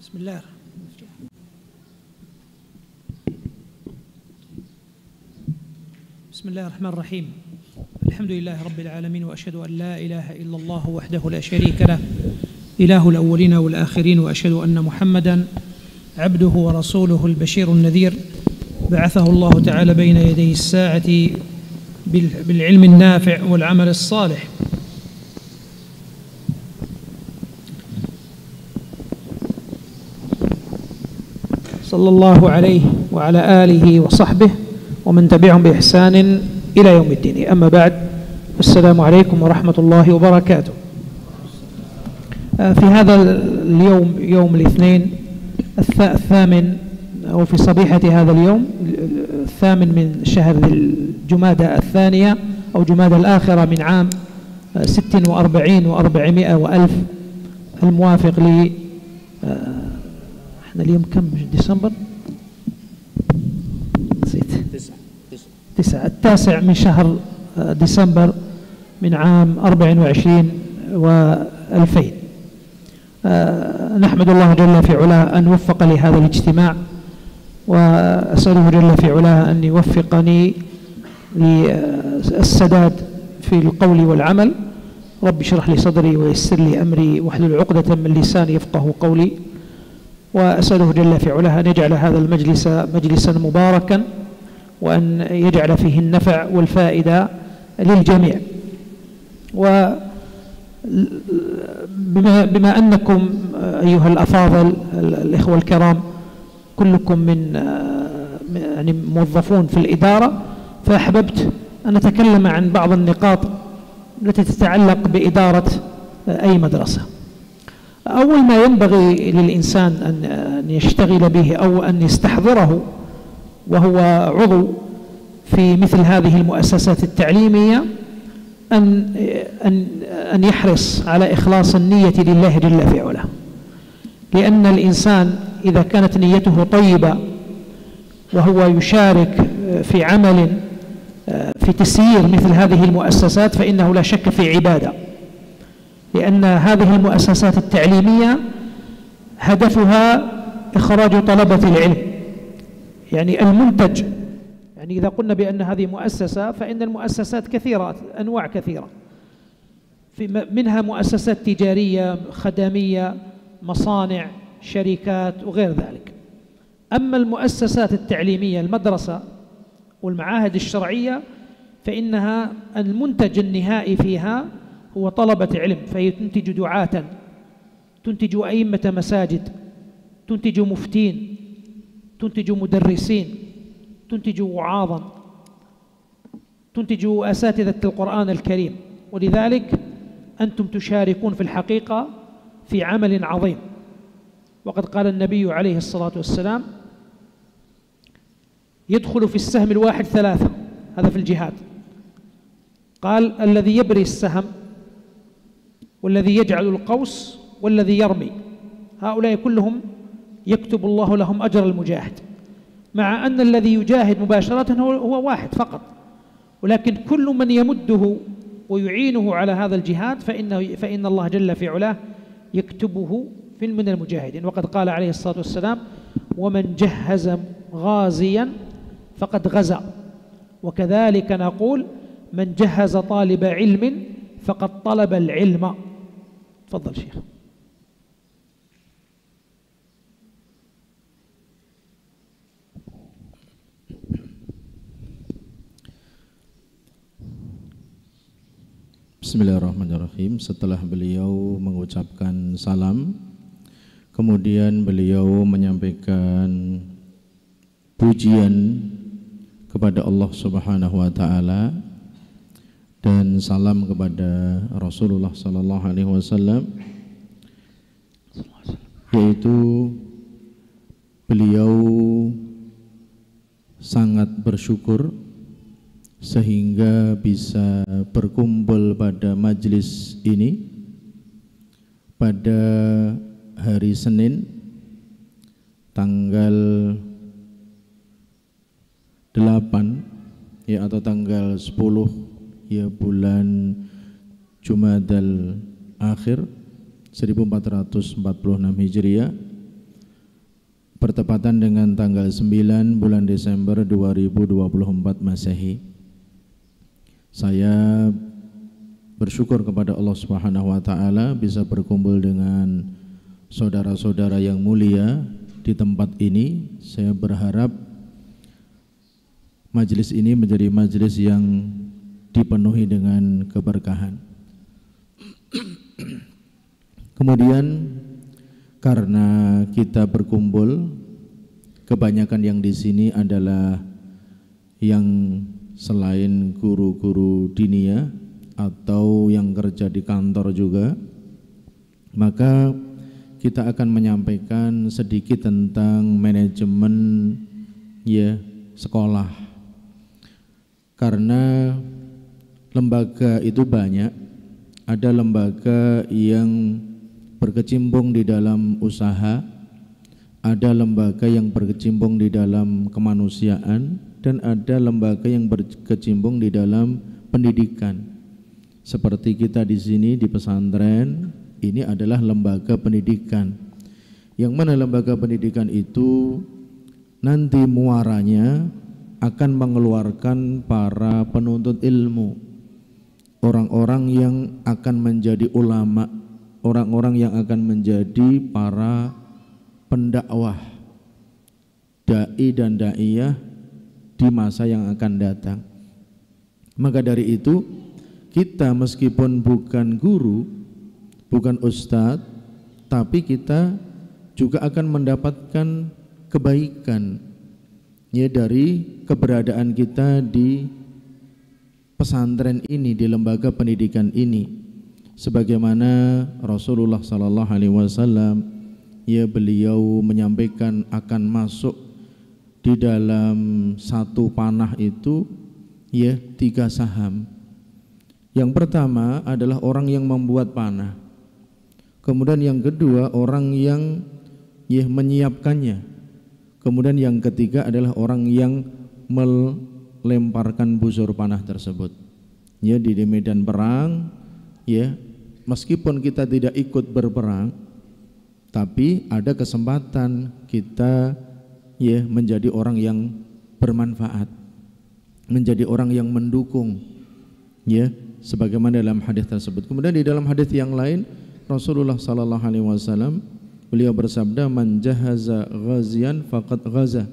بسم الله بسم الله الرحمن الرحيم. الحمد لله رب العالمين، وأشهد أن لا إله إلا الله وحده لا شريك له إله الأولين والآخرين، وأشهد أن محمدا عبده ورسوله البشير النذير، بعثه الله تعالى بين يدي الساعة بالعلم النافع والعمل الصالح. صلى الله عليه وعلى آله وصحبه ومن تبعهم بإحسان إلى يوم الدين. أما بعد، السلام عليكم ورحمة الله وبركاته. في هذا اليوم، يوم الاثنين الثامن، أو في صبيحة هذا اليوم الثامن من شهر الجمادى الثانية أو جمادى الآخرة من عام 46 و400 وألف، الموافق ل احنا اليوم كم ديسمبر؟ نسيت. 9 التاسع من شهر ديسمبر من عام 24 و2000. نحمد الله جل في علاه أن وفق لي هذا الاجتماع، وأسأله جل في علاه أن يوفقني للسداد في القول والعمل. رب اشرح لي صدري ويسر لي أمري واحلل عقدة من لساني يفقه قولي. وأسأله جل في علاه أن يجعل هذا المجلس مجلسا مباركا، وأن يجعل فيه النفع والفائدة للجميع. بما أنكم أيها الأفاضل الإخوة الكرام كلكم من يعني موظفون في الإدارة، فأحببت أن أتكلم عن بعض النقاط التي تتعلق بإدارة أي مدرسة. أول ما ينبغي للإنسان أن يشتغل به أو أن يستحضره وهو عضو في مثل هذه المؤسسات التعليمية أن يحرص على إخلاص النية لله جل في علاه، لأن الإنسان إذا كانت نيته طيبة وهو يشارك في عمل في تسيير مثل هذه المؤسسات، فإنه لا شك في عبادة، لأن هذه المؤسسات التعليمية هدفها إخراج طلبة العلم. يعني المنتج، يعني إذا قلنا بأن هذه مؤسسة، فإن المؤسسات كثيرة، أنواع كثيرة، منها مؤسسات تجارية، خدمية، مصانع، شركات وغير ذلك. أما المؤسسات التعليمية، المدرسة والمعاهد الشرعية، فإنها المنتج النهائي فيها هو طلبة علم، فهي تنتج دعاة، تنتج أئمة مساجد، تنتج مفتين، تنتج مدرسين، تنتج وعاظا، تنتج أساتذة القرآن الكريم. ولذلك أنتم تشاركون في الحقيقة في عمل عظيم. وقد قال النبي عليه الصلاة والسلام: يدخل في السهم الواحد 3، هذا في الجهاد. قال: الذي يبري السهم، والذي يجعل القوس، والذي يرمي، هؤلاء كلهم يكتب الله لهم أجر المجاهد، مع أن الذي يجاهد مباشرة هو واحد فقط، ولكن كل من يمده ويعينه على هذا الجهاد فإن الله جل في علاه يكتبه من المجاهدين. وقد قال عليه الصلاة والسلام: ومن جهز غازيا فقد غزا. وكذلك نقول: من جهز طالب علم فقد طلب العلم. تفضل شيخ. Bismillahirrahmanirrahim. Setelah beliau mengucapkan salam, kemudian beliau menyampaikan pujian kepada Allah Subhanahu wa taala dan salam kepada Rasulullah sallallahu alaihi wasallam, yaitu beliau sangat bersyukur sehingga bisa berkumpul pada majlis ini pada hari Senin tanggal 8 ya, atau tanggal 10 ya, bulan Jumadal Akhir 1446 Hijriah, bertepatan dengan tanggal 9 bulan Desember 2024 Masehi. Saya bersyukur kepada Allah Subhanahu wa taala bisa berkumpul dengan saudara-saudara yang mulia di tempat ini. Saya berharap majelis ini menjadi majelis yang dipenuhi dengan keberkahan. Kemudian karena kita berkumpul, kebanyakan yang di sini adalah yang selain guru-guru diniyah atau yang kerja di kantor juga, maka kita akan menyampaikan sedikit tentang manajemen sekolah. Karena lembaga itu banyak, ada lembaga yang berkecimpung di dalam usaha, ada lembaga yang berkecimpung di dalam kemanusiaan, dan ada lembaga yang berkecimpung di dalam pendidikan. Seperti kita di sini di pesantren, ini adalah lembaga pendidikan. Yang mana lembaga pendidikan itu nanti muaranya akan mengeluarkan para penuntut ilmu, orang-orang yang akan menjadi ulama, orang-orang yang akan menjadi para pendakwah, dai dan daiyah di masa yang akan datang. Maka dari itu kita meskipun bukan guru, bukan ustadz, tapi kita juga akan mendapatkan kebaikan dari keberadaan kita di pesantren ini, di lembaga pendidikan ini. Sebagaimana Rasulullah sallallahu alaihi wasallam beliau menyampaikan akan masuk di dalam satu panah itu 3 saham. Yang pertama adalah orang yang membuat panah. Kemudian yang kedua orang yang menyiapkannya. Kemudian yang ketiga adalah orang yang melemparkan busur panah tersebut. Di medan perang, meskipun kita tidak ikut berperang, tapi ada kesempatan kita menjadi orang yang bermanfaat, menjadi orang yang mendukung, sebagaimana dalam hadis tersebut. Kemudian di dalam hadis yang lain Rasulullah sallallahu alaihi wasallam beliau bersabda, man jahaza ghazian faqad ghaza.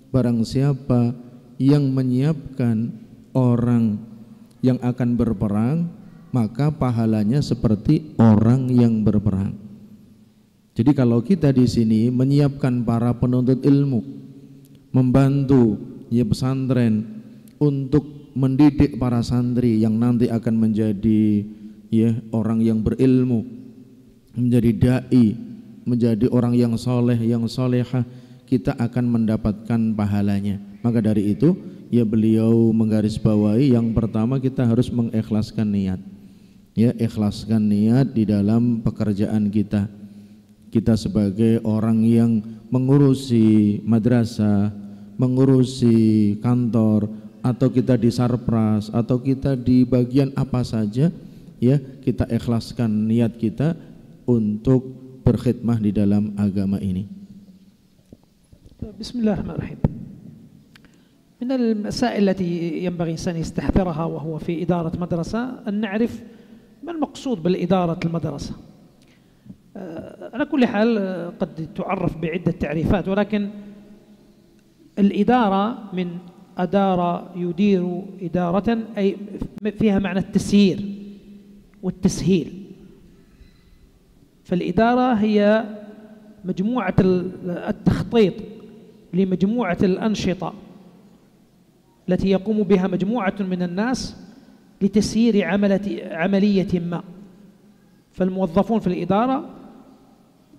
Barang siapa yang menyiapkan orang yang akan berperang, maka pahalanya seperti orang yang berperang. Jadi kalau kita di sini menyiapkan para penuntut ilmu, membantu pesantren untuk mendidik para santri yang nanti akan menjadi orang yang berilmu, menjadi dai, menjadi orang yang soleh, yang solehah, kita akan mendapatkan pahalanya. Maka dari itu beliau menggarisbawahi yang pertama kita harus mengikhlaskan niat. Ikhlaskan niat di dalam pekerjaan kita. Kita sebagai orang yang mengurusi madrasah, mengurusi kantor, atau kita di sarpras, atau kita di bagian apa saja, kita ikhlaskan niat kita untuk berkhidmah di dalam agama ini. Bismillahirrahmanirrahim. من المسائل التي ينبغي الإنسان يستحضرها وهو في إدارة مدرسة أن نعرف ما المقصود بالإدارة المدرسة. على كل حال قد تعرف بعدة تعريفات، ولكن الإدارة من أدار يدير إدارة أي فيها معنى التسيير والتسهيل. فالإدارة هي مجموعة التخطيط لمجموعة الأنشطة التي يقوم بها مجموعة من الناس لتسيير عملية ما. فالموظفون في الإدارة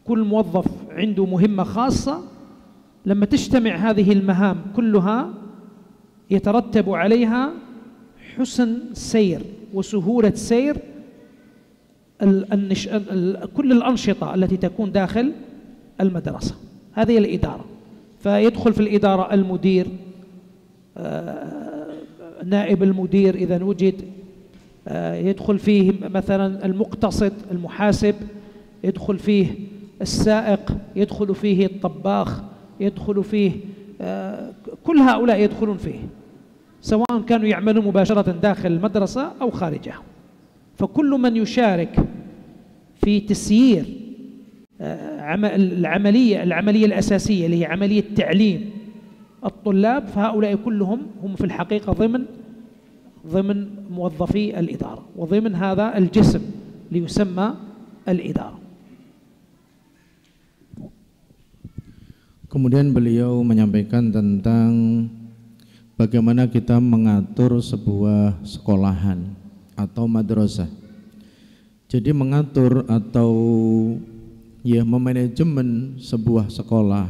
كل موظف عنده مهمة خاصة، لما تجتمع هذه المهام كلها يترتب عليها حسن سير وسهولة سير كل الأنشطة التي تكون داخل المدرسة. هذه الإدارة. فيدخل في الإدارة المدير، نائب المدير إذا وجد، يدخل فيه مثلا المقتصد، المحاسب، يدخل فيه السائق، يدخل فيه الطباخ، يدخل فيه كل هؤلاء يدخلون فيه، سواء كانوا يعملون مباشرة داخل المدرسة أو خارجها. فكل من يشارك في تسيير العملية الأساسية اللي هي عملية تعليم الطلاب، فهؤلاء كلهم هم في الحقيقة ضمن موظفي الإدارة وضمن هذا الجسم ليسمى الإدارة. Kemudian beliau menyampaikan tentang bagaimana kita mengatur sebuah sekolahan atau madrasah. Jadi mengatur atau memanajemen sebuah sekolah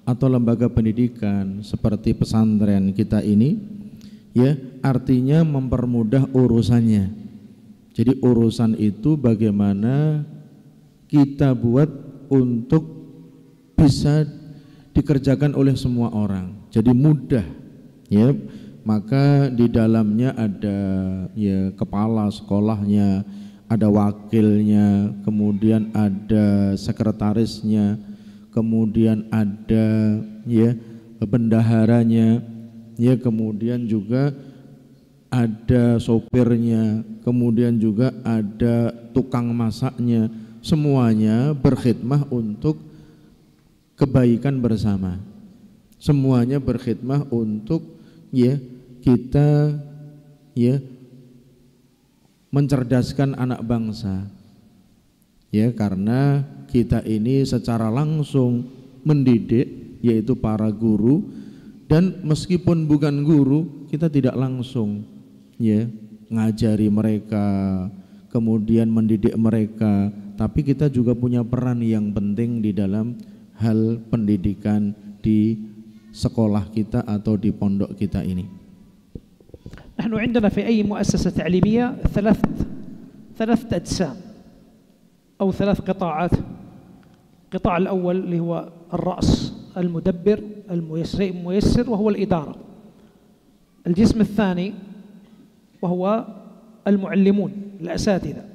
atau lembaga pendidikan seperti pesantren kita ini, artinya mempermudah urusannya. Jadi urusan itu bagaimana kita buat untuk bisa dikerjakan oleh semua orang, jadi mudah, Maka di dalamnya ada kepala sekolahnya, ada wakilnya, kemudian ada sekretarisnya, kemudian ada bendaharanya, kemudian juga ada sopirnya, kemudian juga ada tukang masaknya. Semuanya berkhidmah untuk kebaikan bersama. Semuanya berkhidmah untuk kita mencerdaskan anak bangsa. Karena kita ini secara langsung mendidik, yaitu para guru, dan meskipun bukan guru, kita tidak langsung ngajari mereka, kemudian mendidik mereka, tapi kita juga punya peran yang penting di dalam hal pendidikan di sekolah kita atau di pondok kita ini. نحن عندنا في أي مؤسسة تعليمية ثلاثة أجسام أو ثلاث قطاعات. القطاع الأول اللي هو الرأس المدبر الميسر وهو الإدارة. الجسم الثاني وهو المعلمون الأساتذة.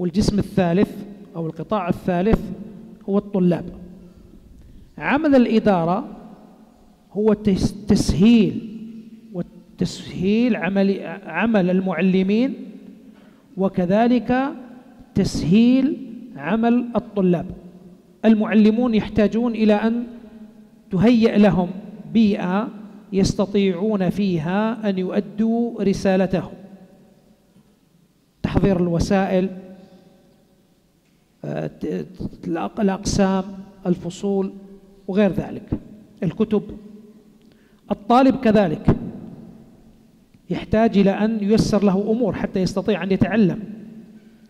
والجسم الثالث أو القطاع الثالث هو الطلاب. عمل الإدارة هو تسهيل عمل المعلمين، وكذلك تسهيل عمل الطلاب. المعلمون يحتاجون إلى أن تهيئ لهم بيئة يستطيعون فيها أن يؤدوا رسالتهم، تحضير الوسائل، الأقسام، الفصول وغير ذلك، الكتب. الطالب كذلك يحتاج إلى أن ييسر له أمور حتى يستطيع أن يتعلم،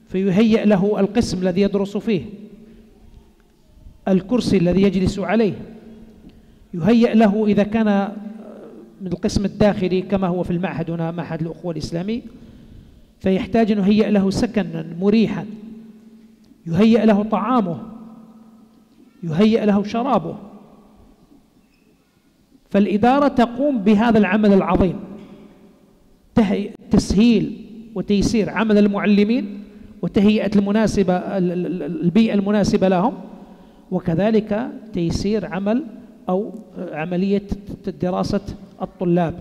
فيهيئ له القسم الذي يدرس فيه، الكرسي الذي يجلس عليه، يهيئ له إذا كان من القسم الداخلي كما هو في المعهد هنا معهد الأخوة الإسلامي، فيحتاج أن يهيئ له سكنا مريحا، يهيئ له طعامه، يهيئ له شرابه. فالإدارة تقوم بهذا العمل العظيم، تسهيل وتيسير عمل المعلمين وتهيئة البيئة المناسبة لهم، وكذلك تيسير عمل أو عملية دراسة الطلاب.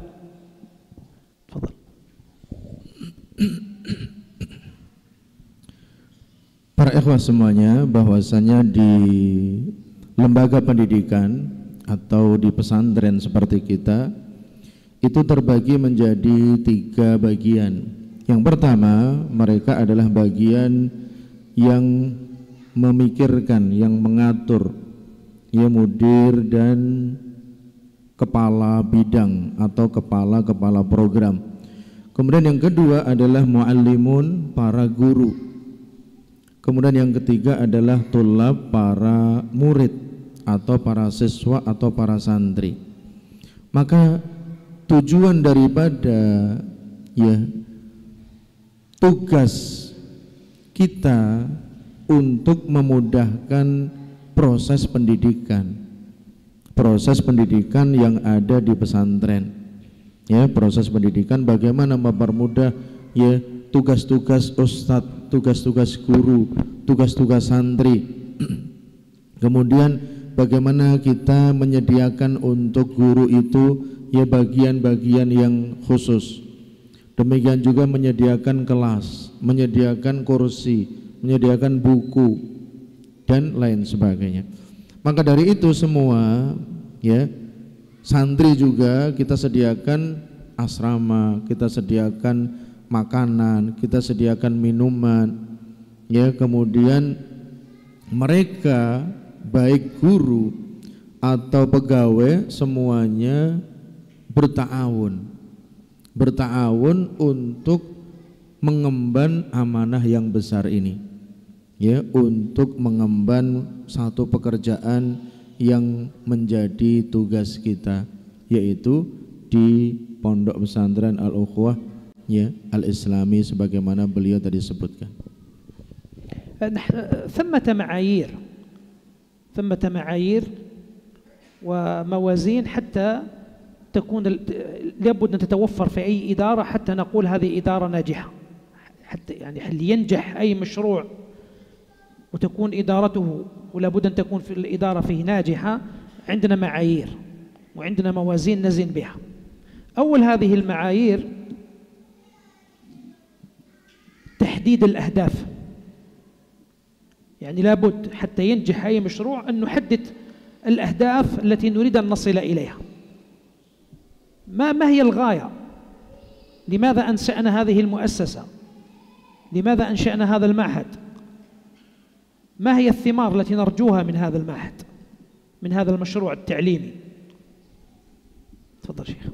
تفضل. Para ikhwah semuanya, bahwasanya di lembaga pendidikan atau di pesantren seperti kita itu terbagi menjadi 3 bagian. Yang pertama, mereka adalah bagian yang memikirkan, yang mengatur, mudir dan kepala bidang atau kepala program. Kemudian yang kedua adalah muallimun, para guru. Kemudian yang ketiga adalah tulab, para murid atau para siswa atau para santri. Maka tujuan daripada tugas kita untuk memudahkan proses pendidikan yang ada di pesantren, proses pendidikan bagaimana mempermudah tugas-tugas ustadz, tugas-tugas guru, tugas-tugas santri. Kemudian bagaimana kita menyediakan untuk guru itu ya bagian-bagian yang khusus. Demikian juga menyediakan kelas, menyediakan kursi, menyediakan buku dan lain sebagainya. Maka dari itu semua ya, santri juga kita sediakan asrama, kita sediakan makanan, kita sediakan minuman ya, kemudian mereka baik guru atau pegawai semuanya berta'awun untuk mengemban amanah yang besar ini ya, untuk mengemban satu pekerjaan yang menjadi tugas kita, yaitu di Pondok Pesantren Al-Ukhuwah ya Al-Islami sebagaimana beliau tadi sebutkan. ثمة معايير وموازين حتى تكون لابد أن تتوفر في أي إدارة حتى نقول هذه إدارة ناجحة. حتى يعني لينجح أي مشروع وتكون إدارته ولابد أن تكون في الإدارة فيه ناجحة، عندنا معايير وعندنا موازين نزن بها. أول هذه المعايير تحديد الأهداف، يعني لابد حتى ينجح أي مشروع أن نحدد الأهداف التي نريد أن نصل إليها. ما هي الغاية؟ لماذا أنشأنا هذه المؤسسة؟ لماذا أنشأنا هذا المعهد؟ ما هي الثمار التي نرجوها من هذا المعهد، من هذا المشروع التعليمي؟ تفضل شيخ.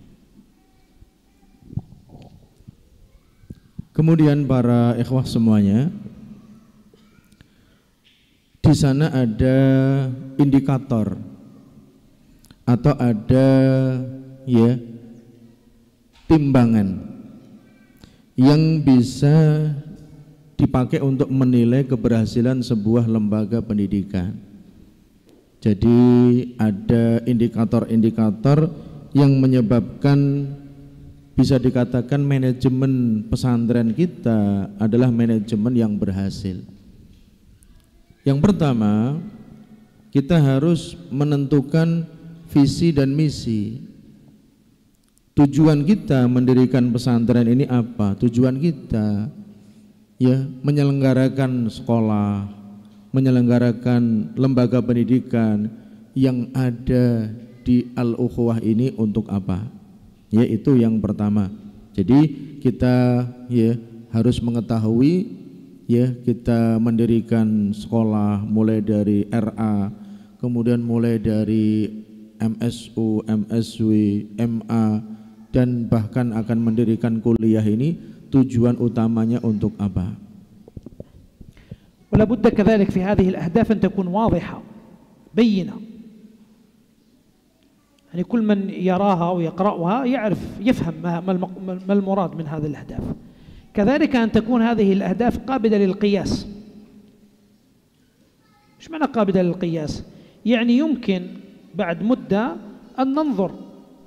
Kemudian para ikhwah semuanya, di sana ada indikator atau ada ya timbangan yang bisa dipakai untuk menilai keberhasilan sebuah lembaga pendidikan. Jadi ada indikator-indikator yang menyebabkan bisa dikatakan manajemen pesantren kita adalah manajemen yang berhasil. Yang pertama, kita harus menentukan visi dan misi. Tujuan kita mendirikan pesantren ini apa? Tujuan kita ya menyelenggarakan sekolah, menyelenggarakan lembaga pendidikan yang ada di Al-Ukhuwah ini untuk apa? Ya, itu yang pertama. Jadi kita ya harus mengetahui ya, kita mendirikan sekolah mulai dari RA, kemudian mulai dari MSU, MSW, MA, dan bahkan akan mendirikan kuliah ini tujuan utamanya untuk apa? ولا بد كذلك في هذه الأهداف أن تكون واضحة بينة، يعني كل من يراها ويقرأها يفهم ما المراد من هذه الأهداف. كذلك أن تكون هذه الأهداف قابلة للقياس. إيش معنى قابلة للقياس؟ يعني يمكن بعد مدة أن ننظر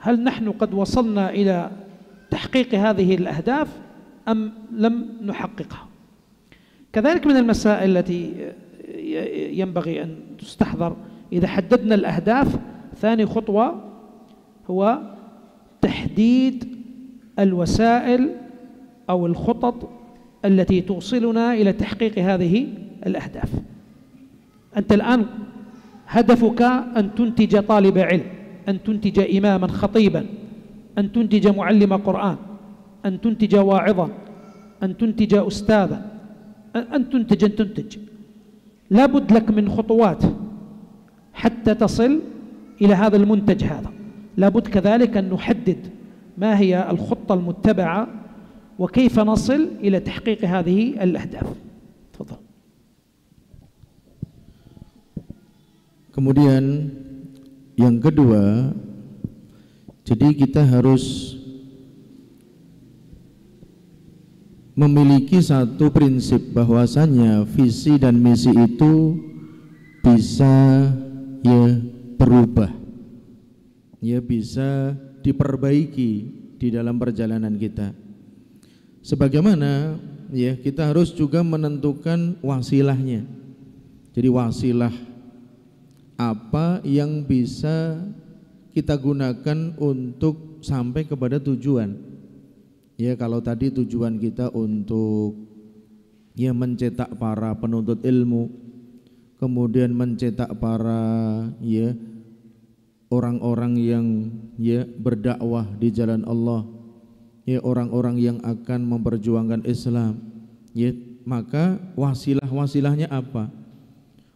هل نحن قد وصلنا إلى تحقيق هذه الأهداف أم لم نحققها. كذلك من المسائل التي ينبغي أن تستحضر إذا حددنا الأهداف، ثاني خطوة هو تحديد الوسائل أو الخطط التي توصلنا إلى تحقيق هذه الأهداف. أنت الآن هدفك أن تنتج طالب علم، أن تنتج إماما خطيبا، أن تنتج معلم قرآن، أن تنتج واعظا، أن تنتج أستاذا، أن تنتج. لابد لك من خطوات حتى تصل إلى هذا المنتج هذا. لابد كذلك أن نحدد ما هي الخطة المتبعة وكيف نصل إلى تحقيق هذه الأهداف. تفضل. Kemudian yang kedua, jadi kita harus memiliki satu prinsip bahwasanya visi dan misi itu bisa ya berubah, ya bisa diperbaiki di dalam perjalanan kita. Sebagaimana ya kita harus juga menentukan wasilahnya. Jadi wasilah apa yang bisa kita gunakan untuk sampai kepada tujuan. Ya, kalau tadi tujuan kita untuk ya mencetak para penuntut ilmu, kemudian mencetak para ya orang-orang yang ya berdakwah di jalan Allah, ya orang-orang yang akan memperjuangkan Islam, ya maka wasilah-wasilahnya apa?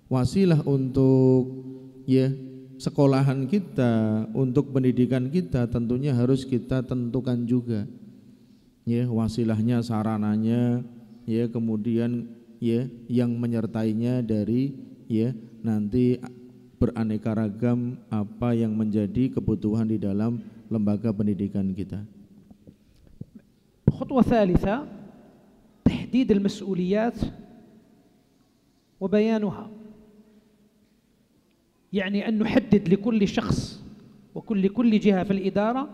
Wasilah untuk ya sekolahan kita, untuk pendidikan kita tentunya harus kita tentukan juga. Ya, wasilahnya, sarananya, ya kemudian ya yang menyertainya dari ya nanti beraneka ragam apa yang menjadi kebutuhan di dalam lembaga pendidikan kita. خطوة ثالثة تحديد المسؤوليات وبيانها، يعني أن نحدد لكل شخص وكل جهة في الإدارة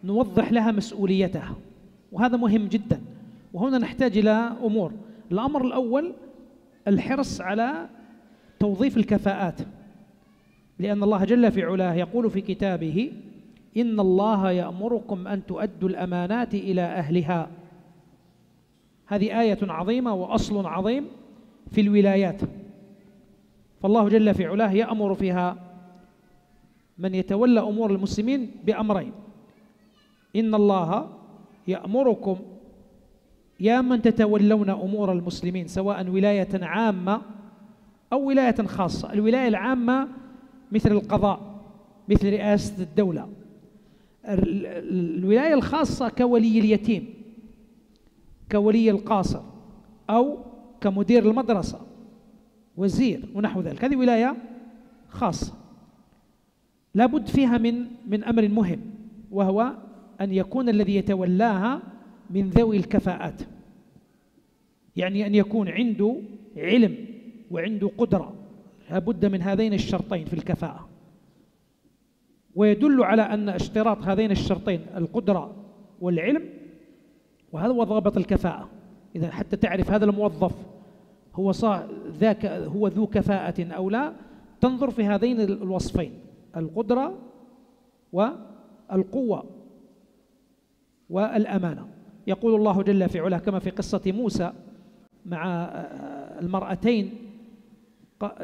نوضح لها مسؤوليتها، وهذا مهم جدا. وهنا نحتاج إلى أمور. الأمر الأول الحرص على توظيف الكفاءات، لأن الله جل في علاه يقول في كتابه: إن الله يأمركم أن تؤدوا الأمانات إلى أهلها. هذه آية عظيمة وأصل عظيم في الولايات، فالله جل في علاه يأمر فيها من يتولى أمور المسلمين بأمرين: إن الله يأمركم يا من تتولون أمور المسلمين سواء ولاية عامة أو ولاية خاصة. الولاية العامة مثل القضاء، مثل رئاسة الدولة. الولاية الخاصة كولي اليتيم، كولي القاصر، أو كمدير المدرسة، وزير ونحو ذلك. هذه ولاية خاصة لابد فيها من أمر مهم، وهو أن يكون الذي يتولاها من ذوي الكفاءات، يعني أن يكون عنده علم وعنده قدرة، لابد من هذين الشرطين في الكفاءة. ويدل على أن اشتراط هذين الشرطين القدرة والعلم، وهذا هو ضابط الكفاءة. إذا حتى تعرف هذا الموظف هو ذو كفاءة أو لا، تنظر في هذين الوصفين: القدرة والقوة والأمانة. يقول الله جل في علاه كما في قصة موسى مع المرأتين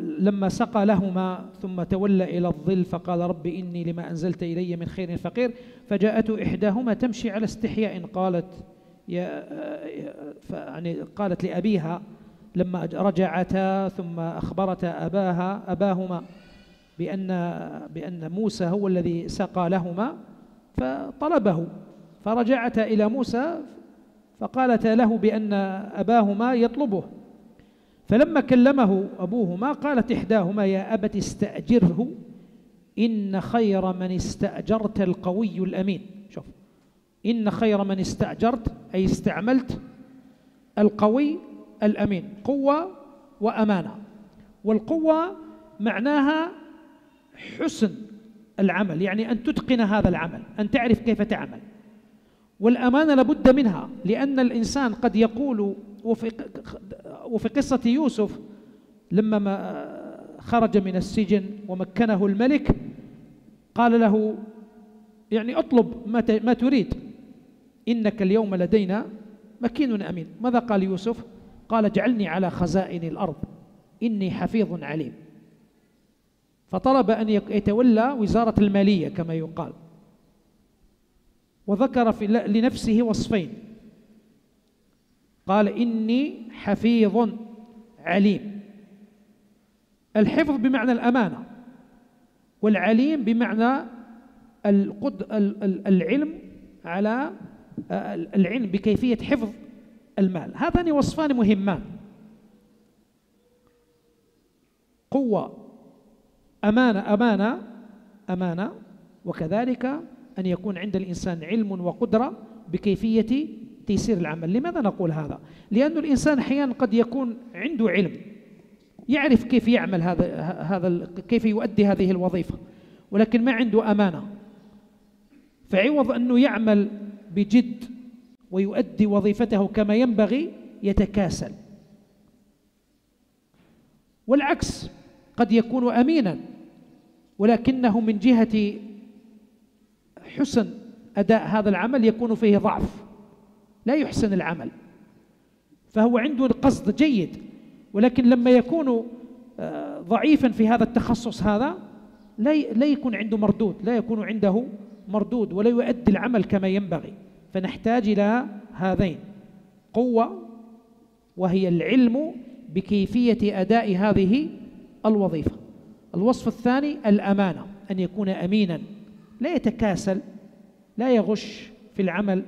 لما سقى لهما ثم تولى إلى الظل فقال: رب إني لما أنزلت إلي من خير فقير، فجاءته إحداهما تمشي على استحياء قالت لأبيها لما رجعتا ثم أخبرتا أباهما بأن موسى هو الذي سقى لهما، فطلبه، فرجعتا إلى موسى فقالتا له بأن أباهما يطلبه. فلما كلمه أبوهما قالت إحداهما: يا أبت استأجره إن خير من استأجرت القوي الأمين. شوف، إن خير من استأجرت أي استعملت القوي الأمين، قوة وأمانة. والقوة معناها حسن العمل، يعني أن تتقن هذا العمل، أن تعرف كيف تعمل. والأمانة لابد منها، لأن الإنسان قد يقول، وفي قصة يوسف لما خرج من السجن ومكنه الملك قال له يعني اطلب ما تريد، إنك اليوم لدينا مكين أمين. ماذا قال يوسف؟ قال: اجعلني على خزائن الأرض إني حفيظ عليم. فطلب أن يتولى وزارة المالية كما يقال، وذكر لنفسه وصفين، قال: إني حفيظ عليم. الحفظ بمعنى الأمانة، والعليم بمعنى العلم على العلم بكيفية حفظ المال. هذان وصفان مهمان: قوة، أمانة، وكذلك أن يكون عند الإنسان علم وقدرة بكيفية تيسير العمل. لماذا نقول هذا؟ لأن الإنسان أحيانا قد يكون عنده علم، يعرف كيف يعمل كيف يؤدي هذه الوظيفة، ولكن ما عنده أمانة، فعوض أنه يعمل بجد ويؤدي وظيفته كما ينبغي يتكاسل. والعكس، قد يكون أمينا ولكنه من جهة حسن أداء هذا العمل يكون فيه ضعف، لا يحسن العمل، فهو عنده القصد جيد، ولكن لما يكون ضعيفا في هذا التخصص هذا لا يكون عنده مردود، لا يكون عنده مردود ولا يؤدي العمل كما ينبغي. فنحتاج إلى هذين: قوة وهي العلم بكيفية أداء هذه الوظيفة. الوصف الثاني الأمانة، أن يكون أمينا، لا يتكاسل، لا يغش في العمل،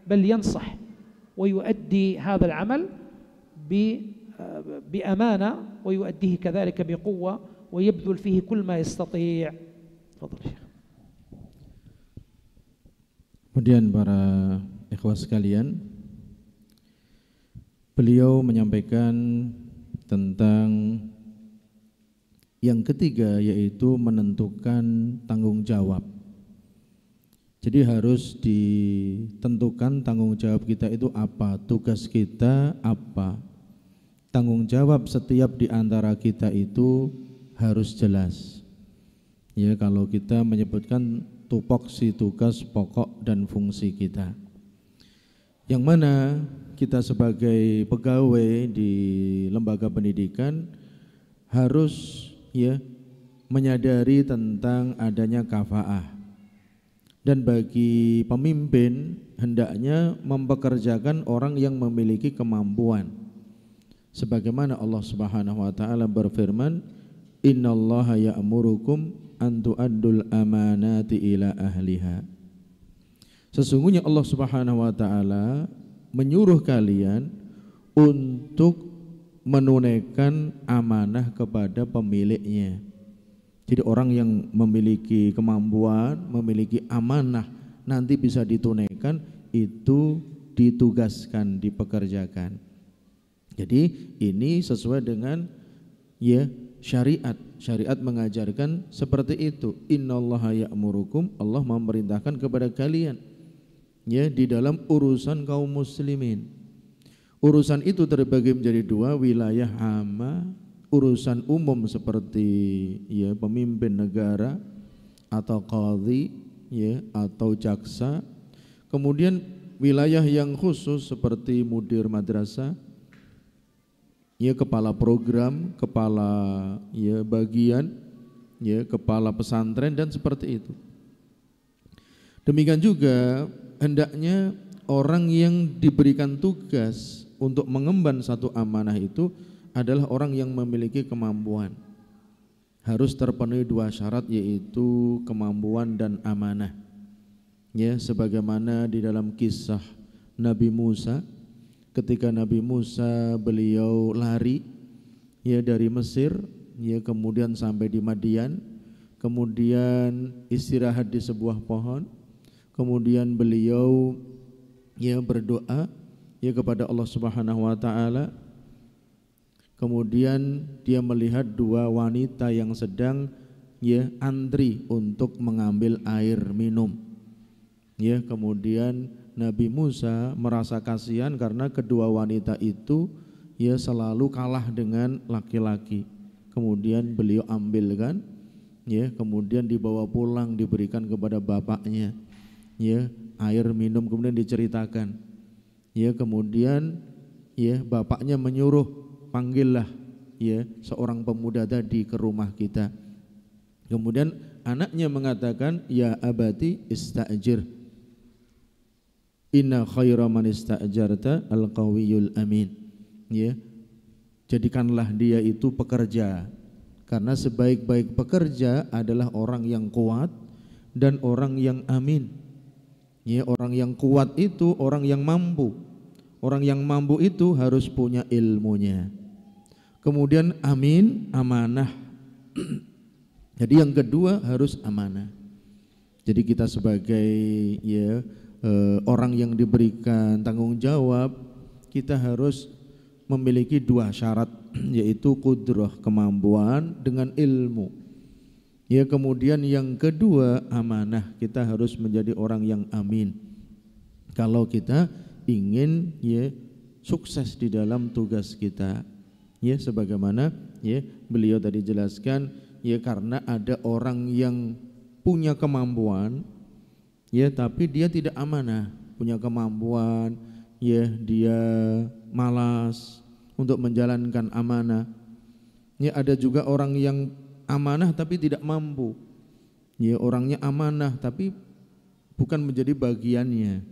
بل ينصح ويؤدي هذا العمل بأمانة، ويؤديه كذلك بقوة، ويبذل فيه كل ما يستطيع. تفضل شيخ. Kemudian para ikhwas sekalian, beliau menyampaikan tentang yang ketiga, yaitu menentukan tanggung jawab. Jadi harus ditentukan tanggung jawab kita itu apa, tugas kita apa. Tanggung jawab setiap di antara kita itu harus jelas. Ya, kalau kita menyebutkan tupoksi tugas pokok dan fungsi kita, yang mana kita sebagai pegawai di lembaga pendidikan harus menyadari tentang adanya kafaah, dan bagi pemimpin hendaknya mempekerjakan orang yang memiliki kemampuan, sebagaimana Allah Subhanahu wa taala berfirman, innallaha ya'murukum an tu'addul amanati ila ahliha. Sesungguhnya Allah Subhanahu wa taala menyuruh kalian untuk menunaikan amanah kepada pemiliknya. Jadi orang yang memiliki kemampuan, memiliki amanah, nanti bisa ditunaikan, itu ditugaskan, dipekerjakan. Jadi ini sesuai dengan syariat. Syariat mengajarkan seperti itu. Innallaha ya'murukum, Allah memerintahkan kepada kalian di dalam urusan kaum muslimin. Urusan itu terbagi menjadi dua, wilayah amma, urusan umum seperti pemimpin negara atau qadhi atau jaksa. Kemudian wilayah yang khusus seperti mudir madrasah, kepala program, kepala bagian, kepala pesantren, dan seperti itu. Demikian juga hendaknya orang yang diberikan tugas untuk mengemban satu amanah itu adalah orang yang memiliki kemampuan. Harus terpenuhi dua syarat, yaitu kemampuan dan amanah. Sebagaimana di dalam kisah Nabi Musa, ketika Nabi Musa beliau lari dari Mesir, kemudian sampai di Madian, kemudian istirahat di sebuah pohon, kemudian beliau berdoa kepada Allah Subhanahu wa taala. Kemudian dia melihat dua wanita yang sedang antri untuk mengambil air minum. Kemudian Nabi Musa merasa kasihan karena kedua wanita itu selalu kalah dengan laki-laki. Kemudian beliau ambilkan, kemudian dibawa pulang, diberikan kepada bapaknya, air minum, kemudian diceritakan. Kemudian bapaknya menyuruh, panggillah seorang pemuda tadi ke rumah kita. Kemudian anaknya mengatakan, ya abati ista'jir, inna khaira man ista'jarta al-qawiyul amin. Jadikanlah dia itu pekerja, karena sebaik-baik pekerja adalah orang yang kuat dan orang yang amin. Orang yang kuat itu orang yang mampu. Orang yang mampu itu harus punya ilmunya. Kemudian amin, amanah. Jadi yang kedua harus amanah. Jadi kita sebagai orang yang diberikan tanggung jawab, kita harus memiliki dua syarat, yaitu qudrah, kemampuan, dengan ilmu. Kemudian yang kedua amanah, kita harus menjadi orang yang amin. Kalau kita ingin sukses di dalam tugas kita, sebagaimana beliau tadi jelaskan, ya karena ada orang yang punya kemampuan ya tapi dia tidak amanah, punya kemampuan ya dia malas untuk menjalankan amanah. Ya ada juga orang yang amanah tapi tidak mampu. Ya orangnya amanah tapi bukan menjadi bagiannya.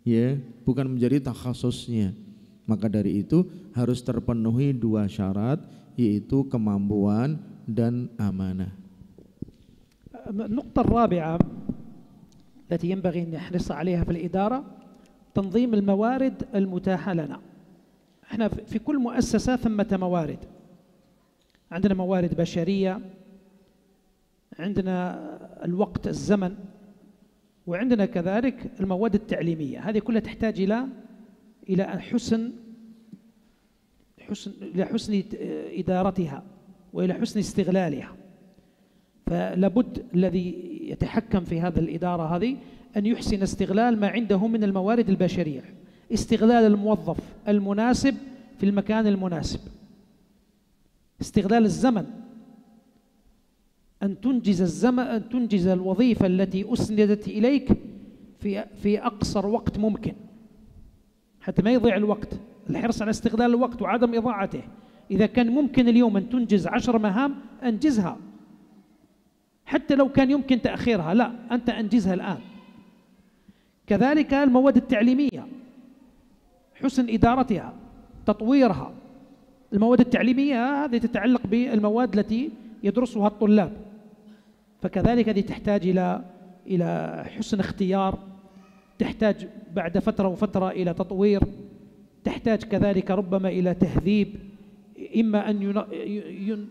Ya, bukan menjadi takhasusnya. Maka dari itu harus terpenuhi dua syarat, yaitu kemampuan dan amanah. النقطة الرابعة التي ينبغي أن نحرص عليها في الإدارة تنظيم الموارد المتاحة لنا. احنا في كل مؤسسة ثمة موارد، عندنا موارد بشرية، عندنا الوقت الزمن، وعندنا كذلك المواد التعليمية. هذه كلها تحتاج إلى حسن إدارتها وإلى حسن استغلالها. فلابد الذي يتحكم في هذا الإدارة هذه أن يحسن استغلال ما عنده من الموارد البشرية، استغلال الموظف المناسب في المكان المناسب، استغلال الزمن، أن تنجز الوظيفة التي أسندت إليك في أقصر وقت ممكن حتى ما يضيع الوقت. الحرص على استغلال الوقت وعدم إضاعته. إذا كان ممكن اليوم أن تنجز 10 مهام أنجزها، حتى لو كان يمكن تأخيرها لا أنت أنجزها الآن. كذلك المواد التعليمية حسن إدارتها، تطويرها. المواد التعليمية هذه تتعلق بالمواد التي يدرسها الطلاب، فكذلك هذه تحتاج إلى حسن اختيار، تحتاج بعد فترة وفترة إلى تطوير، تحتاج كذلك ربما إلى تهذيب، إما أن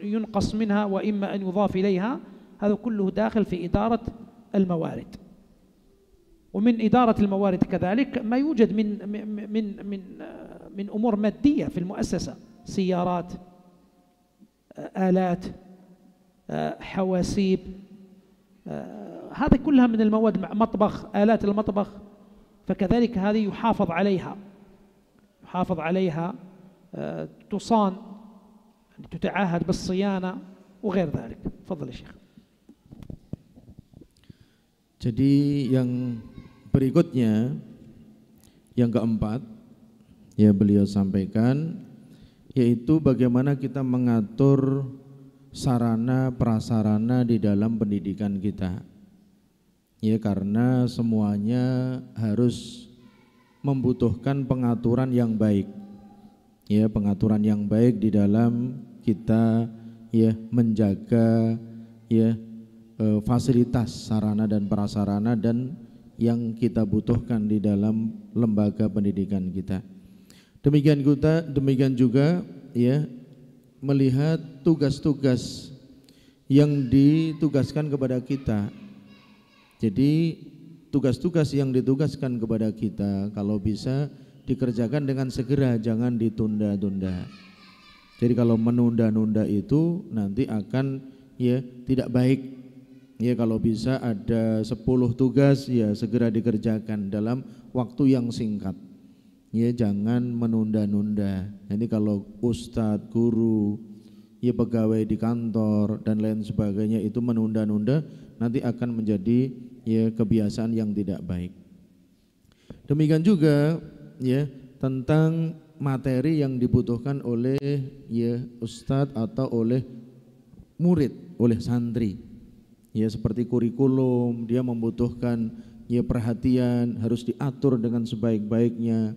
ينقص منها وإما أن يضاف إليها. هذا كله داخل في إدارة الموارد. ومن إدارة الموارد كذلك ما يوجد من أمور مادية في المؤسسة، سيارات، آلات، حواسيب، هذه كلها من المواد، مطبخ، آلات المطبخ، فكذلك هذه يحافظ عليها تصان، تتعاهد بالصيانة وغير ذلك. تفضل يا شيخ. Jadi yang berikutnya, yang keempat, ya beliau sampaikan, yaitu bagaimana kita mengatur sarana prasarana di dalam pendidikan kita. Ya karena semuanya harus membutuhkan pengaturan yang baik. Ya pengaturan yang baik di dalam kita ya menjaga ya fasilitas sarana dan prasarana dan yang kita butuhkan di dalam lembaga pendidikan kita. Demikian juga ya melihat tugas-tugas yang ditugaskan kepada kita. Jadi tugas-tugas yang ditugaskan kepada kita kalau bisa dikerjakan dengan segera, jangan ditunda-tunda. Jadi kalau menunda-nunda itu nanti akan ya tidak baik. Ya kalau bisa ada 10 tugas ya segera dikerjakan dalam waktu yang singkat. Ya jangan menunda-nunda. Nanti kalau ustadz, guru, ya pegawai di kantor dan lain sebagainya itu menunda-nunda, nanti akan menjadi ya kebiasaan yang tidak baik. Demikian juga ya tentang materi yang dibutuhkan oleh ya ustadz atau oleh murid, oleh santri. Ya seperti kurikulum, dia membutuhkan ya perhatian, harus diatur dengan sebaik-baiknya.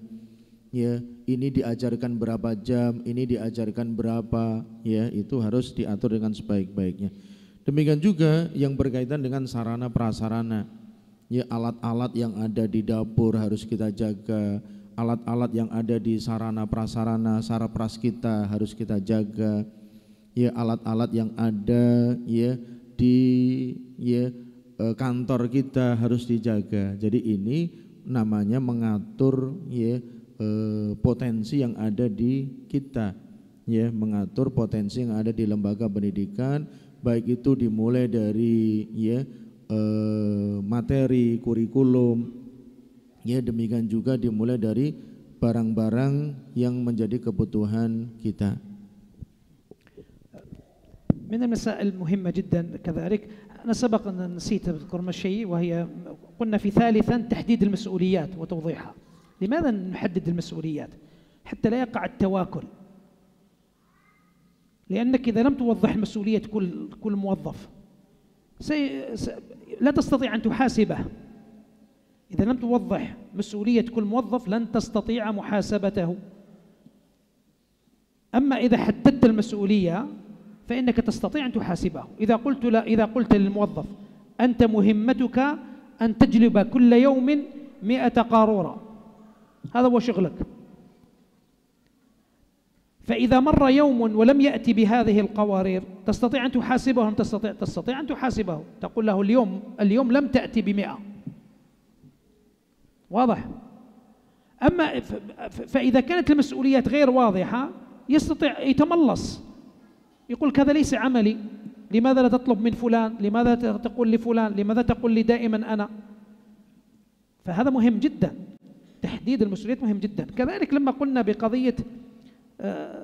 Ya, ini diajarkan berapa jam, ini diajarkan berapa, ya itu harus diatur dengan sebaik-baiknya. Demikian juga yang berkaitan dengan sarana prasarana. Ya alat-alat yang ada di dapur harus kita jaga, alat-alat yang ada di sarana prasarana, sarapras kita harus kita jaga. Ya alat-alat yang ada ya di kantor kita harus dijaga. Jadi ini namanya mengatur ya potensi yang ada di kita, ya mengatur potensi yang ada di lembaga pendidikan, baik itu dimulai dari ya materi kurikulum, ya demikian juga dimulai dari barang-barang yang menjadi kebutuhan kita. من المسائل المهمة جدا كذلك، أنا سبق أن نسيت أذكر شيء، وهي قلنا في ثالثا تحديد المسؤوليات وتوضيحها. لماذا نحدد المسؤوليات؟ حتى لا يقع التواكل، لأنك إذا لم توضح مسؤولية كل موظف لا تستطيع أن تحاسبه. إذا لم توضح مسؤولية كل موظف لن تستطيع محاسبته. أما إذا حددت المسؤولية فإنك تستطيع أن تحاسبه. إذا قلت للموظف أنت مهمتك أن تجلب كل يوم 100 قارورة، هذا هو شغلك، فإذا مر يوم ولم يأتي بهذه القوارير تستطيع أن تحاسبه أم تستطيع أن تحاسبه، تقول له اليوم لم تأتي ب100. واضح؟ أما فإذا كانت المسؤوليات غير واضحة يستطيع يتملص، يقول هذا ليس عملي، لماذا لا تطلب من فلان، لماذا تقول لفلان، لماذا تقول لي دائما أنا. فهذا مهم جدا، تحديد المسؤوليات مهم جدا. كذلك لما قلنا بقضية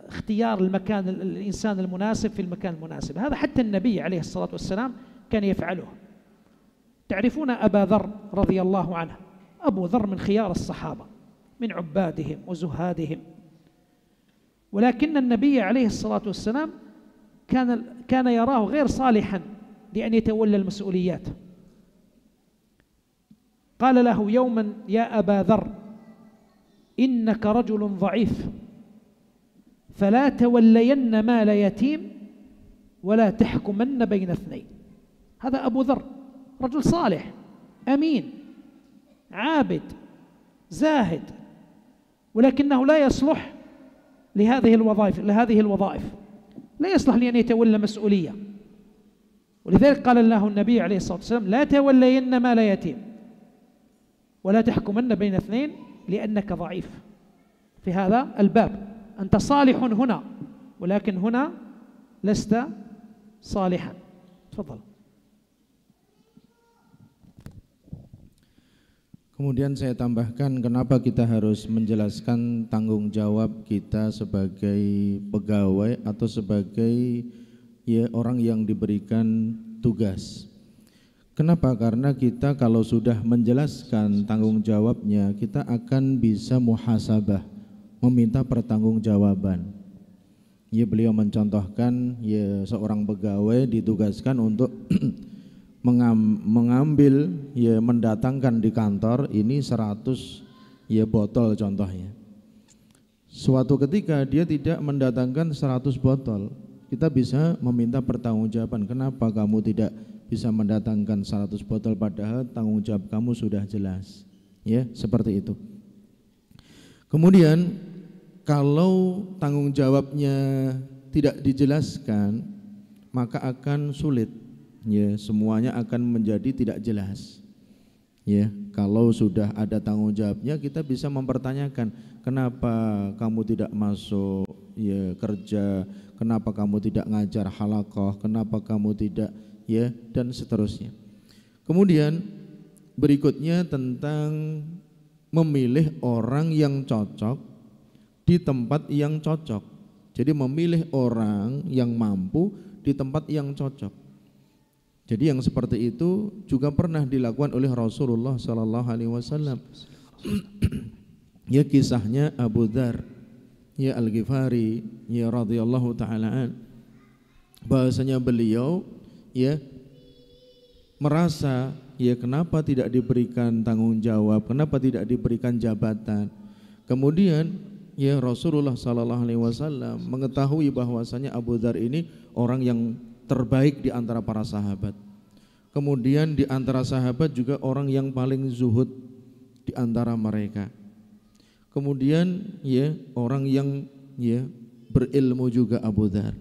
اختيار المكان، الإنسان المناسب في المكان المناسب، هذا حتى النبي عليه الصلاة والسلام كان يفعله. تعرفون أبا ذر رضي الله عنه، أبو ذر من خيار الصحابة، من عبادهم وزهادهم، ولكن النبي عليه الصلاة والسلام كان يراه غير صالحا لأن يتولى المسؤوليات. قال له يوما يا أبا ذر إنك رجل ضعيف، فلا تولين مال يتيم ولا تحكمن بين اثنين. هذا أبو ذر رجل صالح أمين عابد زاهد، ولكنه لا يصلح لهذه الوظائف، لا يصلح لأن يتولى مسؤولية. ولذلك قال له النبي عليه الصلاة والسلام لا تولين مال يتيم ولا تحكمن بين اثنين لأنك ضعيف. في هذا الباب أنت صالح هنا، ولكن هنا لست صالحا. تفضل. Kemudian saya tambahkan, kenapa kita harus menjelaskan tanggung jawab kita sebagai pegawai atau sebagai orang yang diberikan tugas. Kenapa? Karena kita kalau sudah menjelaskan tanggung jawabnya, kita akan bisa muhasabah, meminta pertanggungjawaban. Beliau mencontohkan seorang pegawai ditugaskan untuk mengambil mendatangkan di kantor ini 100 botol contohnya. Suatu ketika dia tidak mendatangkan 100 botol, kita bisa meminta pertanggungjawaban. Kenapa kamu tidak bisa mendatangkan 100 botol padahal tanggung jawab kamu sudah jelas. Seperti itu. Kemudian kalau tanggung jawabnya tidak dijelaskan, maka akan sulit. Semuanya akan menjadi tidak jelas. Kalau sudah ada tanggung jawabnya, kita bisa mempertanyakan, kenapa kamu tidak masuk kerja, kenapa kamu tidak ngajar halaqah, kenapa kamu tidak dan seterusnya. Kemudian berikutnya tentang memilih orang yang cocok di tempat yang cocok. Jadi memilih orang yang mampu di tempat yang cocok. Jadi yang seperti itu juga pernah dilakukan oleh Rasulullah sallallahu alaihi wasallam. Kisahnya Abu Dzar Al-Ghifari radhiyallahu taala an, bahasanya beliau merasa kenapa tidak diberikan tanggung jawab, kenapa tidak diberikan jabatan. Kemudian Rasulullah sallallahu alaihi wasallam mengetahui bahwasanya Abu Dzar ini orang yang terbaik di antara para sahabat. Kemudian di antara sahabat juga orang yang paling zuhud di antara mereka. Kemudian orang yang berilmu juga Abu Dzar.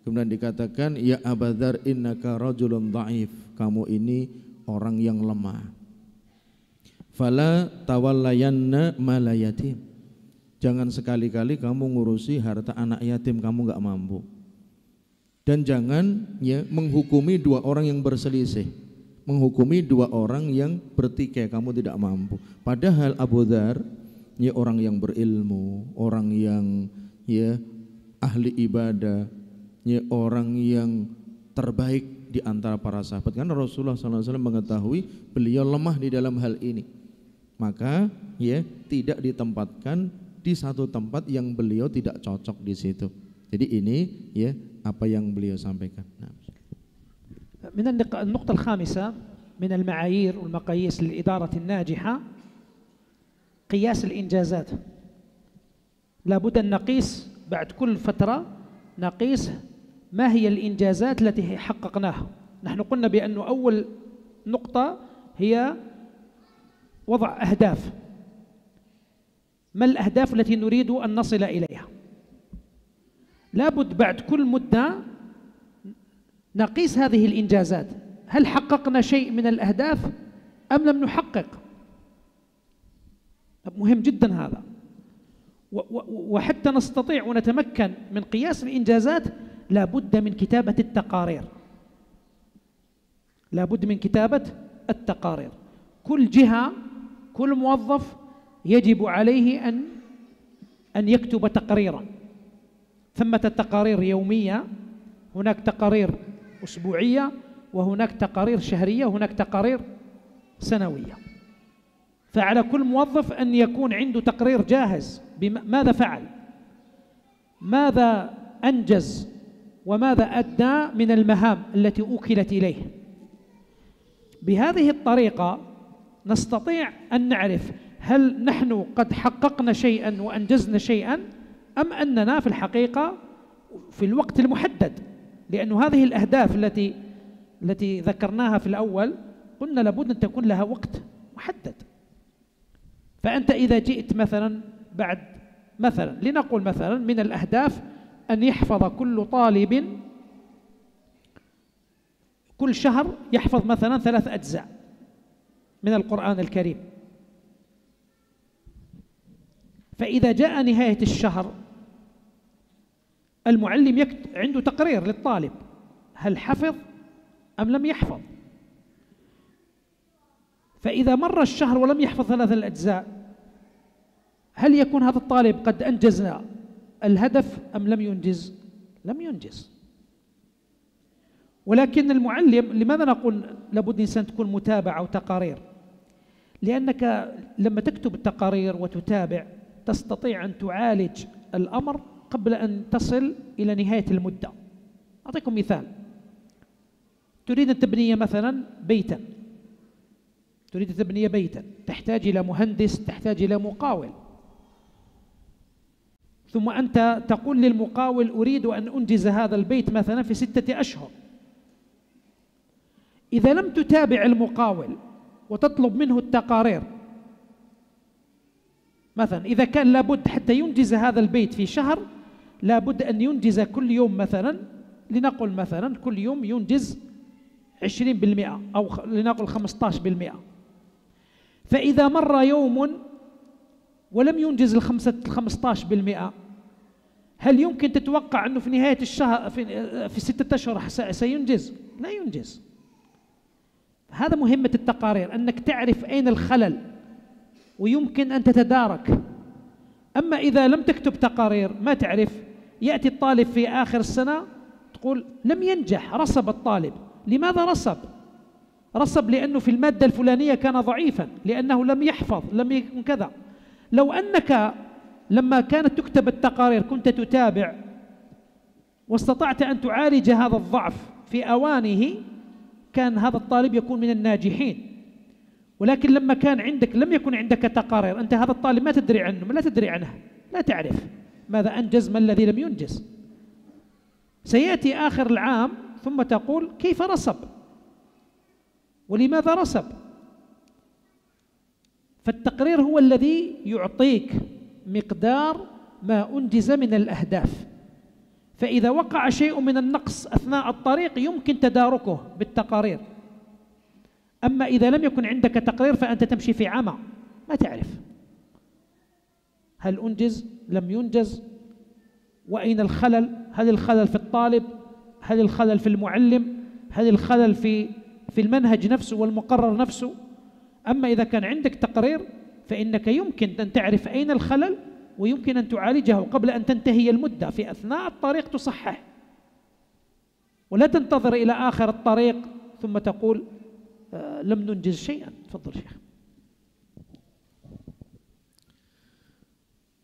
Kemudian dikatakan ya Abu Dzar innaka rajulun dhaif, kamu ini orang yang lemah. Fala tawallayanna mala yatim, jangan sekali-kali kamu ngurusi harta anak yatim, kamu enggak mampu. Dan jangan menghukumi dua orang yang berselisih, menghukumi dua orang yang bertikai, kamu tidak mampu. Padahal Abu Dzar orang yang berilmu, orang yang ahli ibadah, ya, orang yang terbaik di antara para sahabat. Karena Rasulullah SAW mengetahui beliau lemah di dalam hal ini, maka ya tidak ditempatkan di satu tempat yang beliau tidak cocok di situ. Jadi ini ya apa yang beliau sampaikan. من النقطة الخامسة من المعايير والمقاييس للإدارة الناجحة قياس الإنجازات. لابد أن نقيس بعد كل فترة، نقيس ما هي الإنجازات التي حققناها. نحن قلنا بأن أول نقطة هي وضع أهداف. ما الأهداف التي نريد أن نصل إليها؟ لابد بعد كل مدة نقيس هذه الإنجازات، هل حققنا شيء من الأهداف أم لم نحقق؟ مهم جدا هذا. وحتى نستطيع ونتمكن من قياس الإنجازات لابد من كتابة التقارير. لابد من كتابة التقارير. كل جهة، كل موظف يجب عليه أن يكتب تقريرا. ثمة تقارير يومية، هناك تقارير أسبوعية، وهناك تقارير شهرية، وهناك تقارير سنوية. فعلى كل موظف أن يكون عنده تقرير جاهز بماذا فعل، ماذا أنجز، وماذا أدى من المهام التي أوكلت إليه. بهذه الطريقة نستطيع أن نعرف هل نحن قد حققنا شيئا وأنجزنا شيئا أم أننا في الحقيقة في الوقت المحدد. لأن هذه الأهداف التي ذكرناها في الأول قلنا لابد أن تكون لها وقت محدد. فأنت إذا جئت مثلا بعد مثلا لنقول مثلا من الأهداف أن يحفظ كل طالب كل شهر يحفظ مثلا 3 أجزاء من القرآن الكريم. فإذا جاء نهاية الشهر المعلم عنده تقرير للطالب، هل حفظ أم لم يحفظ؟ فإذا مر الشهر ولم يحفظ 3 الأجزاء، هل يكون هذا الطالب قد أنجز الهدف أم لم ينجز؟ لم ينجز. ولكن المعلم، لماذا نقول لابد الإنسان تكون متابعة أو تقارير؟ لأنك لما تكتب التقارير وتتابع تستطيع أن تعالج الأمر قبل أن تصل إلى نهاية المدة. أعطيكم مثال: تريد أن تبني مثلا بيتا، تريد أن تبني بيتا، تحتاج إلى مهندس، تحتاج إلى مقاول، ثم أنت تقول للمقاول أريد أن أنجز هذا البيت مثلا في 6 أشهر. إذا لم تتابع المقاول وتطلب منه التقارير، مثلا إذا كان لابد حتى ينجز هذا البيت في شهر لابد أن ينجز كل يوم مثلا، لنقل مثلا كل يوم ينجز 20% أو لنقل 15%. فإذا مر يوم ولم ينجز 15%، هل يمكن تتوقع أنه في نهاية الشهر في 6 أشهر سينجز؟ لا ينجز. هذا مهمة التقارير، أنك تعرف أين الخلل ويمكن أن تتدارك. أما إذا لم تكتب تقارير ما تعرف، يأتي الطالب في آخر السنة تقول لم ينجح، رسب الطالب. لماذا رسب؟ رسب لأنه في المادة الفلانية كان ضعيفا، لأنه لم يحفظ، لم يكن كذا. لو أنك لما كانت تكتب التقارير كنت تتابع واستطعت أن تعالج هذا الضعف في أوانه كان هذا الطالب يكون من الناجحين. ولكن لما كان عندك لم يكن عندك تقارير، أنت هذا الطالب ما تدري عنه، لا تدري عنه، لا تعرف ماذا أنجز ما الذي لم ينجز. سيأتي آخر العام ثم تقول كيف رسب ولماذا رسب. فالتقرير هو الذي يعطيك مقدار ما أنجز من الأهداف. فإذا وقع شيء من النقص أثناء الطريق يمكن تداركه بالتقارير. أما إذا لم يكن عندك تقرير فأنت تمشي في عمى، ما تعرف هل أنجز لم ينجز، وأين الخلل، هل الخلل في الطالب، هل الخلل في المعلم، هل الخلل في المنهج نفسه والمقرر نفسه. أما إذا كان عندك تقرير فإنك يمكن أن تعرف أين الخلل ويمكن أن تعالجه قبل أن تنتهي المدة، في أثناء الطريق تصحح. ولا تنتظر إلى آخر الطريق ثم تقول لم ننجز شيئا. تفضل شيخ.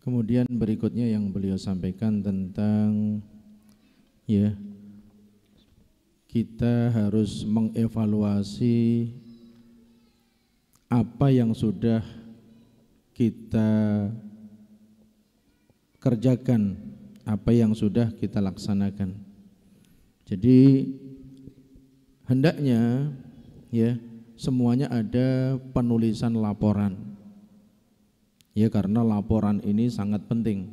Kemudian berikutnya yang beliau sampaikan tentang ya, kita harus mengevaluasi apa yang sudah kita kerjakan, apa yang sudah kita laksanakan. Jadi hendaknya ya semuanya ada penulisan laporan. Ya, karena laporan ini sangat penting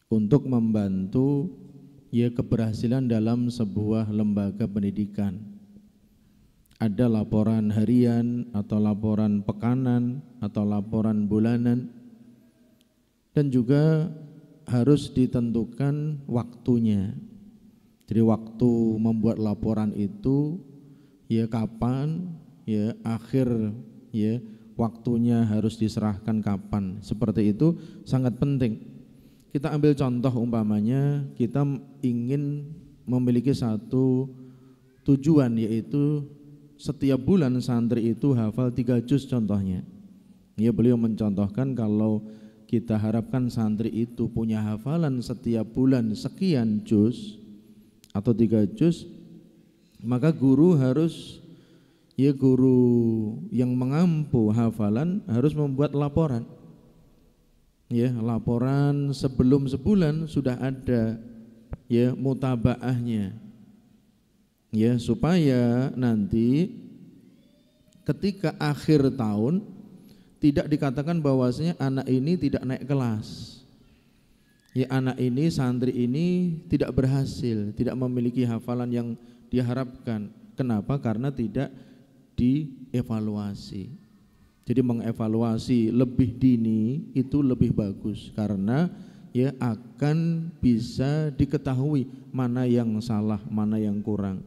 untuk membantu ya keberhasilan dalam sebuah lembaga pendidikan. Ada laporan harian atau laporan pekanan atau laporan bulanan, dan juga harus ditentukan waktunya. Jadi waktu membuat laporan itu ya kapan, ya akhir ya waktunya harus diserahkan kapan. Seperti itu sangat penting. Kita ambil contoh umpamanya kita ingin memiliki satu tujuan, yaitu setiap bulan santri itu hafal 3 juz contohnya. Ya, beliau mencontohkan kalau kita harapkan santri itu punya hafalan setiap bulan sekian juz atau 3 juz, maka guru harus ya guru yang mengampu hafalan harus membuat laporan. Ya, laporan sebelum sebulan sudah ada ya mutabaahnya. Ya, supaya nanti ketika akhir tahun tidak dikatakan bahwasanya anak ini tidak naik kelas. Ya, anak ini, santri ini tidak berhasil, tidak memiliki hafalan yang diharapkan. Kenapa? Karena tidak dievaluasi. Jadi mengevaluasi lebih dini itu lebih bagus, karena ya akan bisa diketahui mana yang salah, mana yang kurang,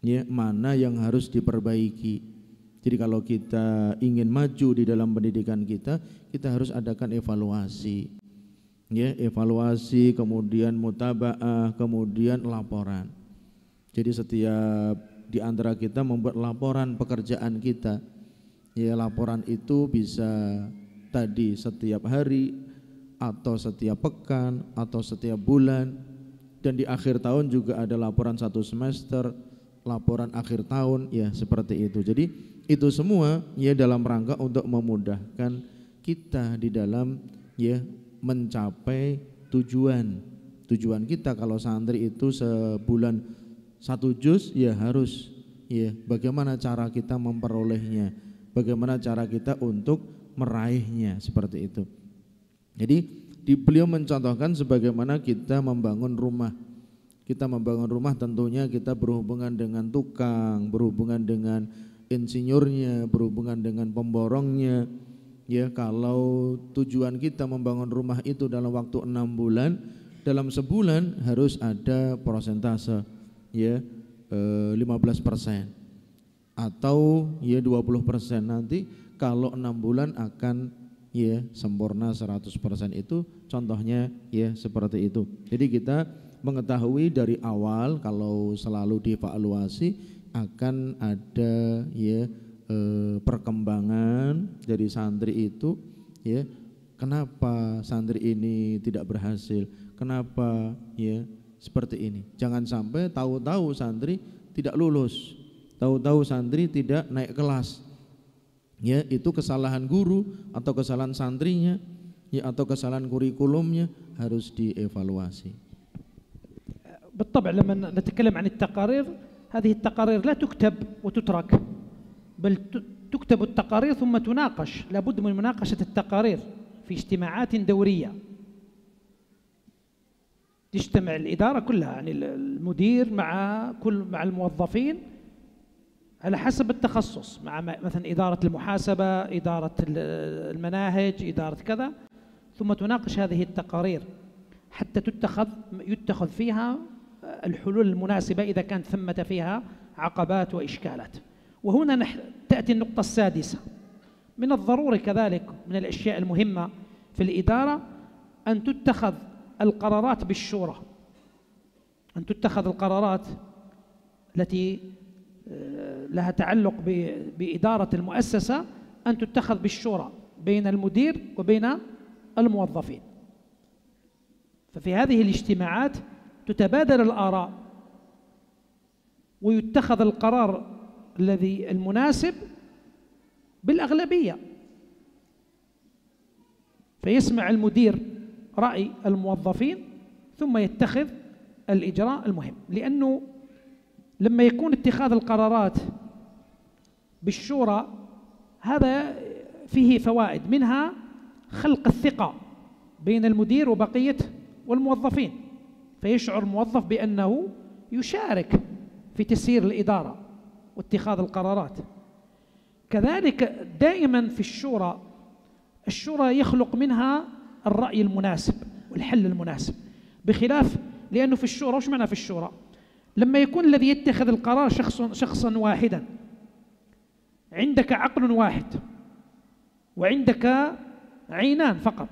ya mana yang harus diperbaiki. Jadi kalau kita ingin maju di dalam pendidikan kita, kita harus adakan evaluasi. Ya, evaluasi, kemudian mutabaah, kemudian laporan. Jadi setiap di antara kita membuat laporan pekerjaan kita. Ya, laporan itu bisa tadi setiap hari atau setiap pekan atau setiap bulan, dan di akhir tahun juga ada laporan 1 semester, laporan akhir tahun, ya seperti itu. Jadi itu semua ya dalam rangka untuk memudahkan kita di dalam ya mencapai tujuan kita. Kalau santri itu sebulan 1 juz, ya harus ya bagaimana cara kita memperolehnya, bagaimana cara kita untuk meraihnya, seperti itu. Jadi beliau mencontohkan sebagaimana kita membangun rumah. Kita membangun rumah tentunya kita berhubungan dengan tukang, berhubungan dengan insinyurnya, berhubungan dengan pemborongnya. Ya, kalau tujuan kita membangun rumah itu dalam waktu 6 bulan, dalam sebulan harus ada persentase ya 15% atau ya 20%. Nanti kalau 6 bulan akan ya sempurna 100%. Itu contohnya ya seperti itu. Jadi kita mengetahui dari awal kalau selalu dievaluasi akan ada ya perkembangan dari santri itu, ya kenapa santri ini tidak berhasil, kenapa ya seperti ini. Jangan sampai tahu-tahu santri tidak lulus, tahu-tahu santri tidak naik kelas. Ya, itu kesalahan guru atau kesalahan santrinya, ya atau kesalahan kurikulumnya, harus dievaluasi. بالطبع لما نتكلم عن التقارير، هذه التقارير لا تكتب وتترك، بل تكتب التقارير ثم تناقش. لابد من مناقشة التقارير في اجتماعات دورية، تجتمع الإدارة كلها، يعني المدير مع الموظفين على حسب التخصص، مع مثلا إدارة المحاسبة، إدارة المناهج، إدارة كذا، ثم تناقش هذه التقارير حتى يتخذ فيها الحلول المناسبة إذا كانت ثمة فيها عقبات وإشكالات. وهنا تأتي النقطة السادسة. من الضروري كذلك من الأشياء المهمة في الإدارة أن تتخذ القرارات بالشورى. أن تتخذ القرارات التي لها تعلق بإدارة المؤسسة أن تتخذ بالشورى بين المدير وبين الموظفين. ففي هذه الاجتماعات تتبادل الآراء ويتخذ القرار الذي المناسب بالأغلبية، فيسمع المدير رأي الموظفين ثم يتخذ الإجراء المهم. لأنه لما يكون اتخاذ القرارات بالشورى هذا فيه فوائد، منها خلق الثقة بين المدير وبقية والموظفين، فيشعر الموظف بأنه يشارك في تسيير الإدارة واتخاذ القرارات. كذلك دائما في الشورى يخلق منها الرأي المناسب والحل المناسب، بخلاف لأنه في الشورى، وش معنى في الشورى؟ لما يكون الذي يتخذ القرار شخصا واحدا، عندك عقل واحد وعندك عينان فقط.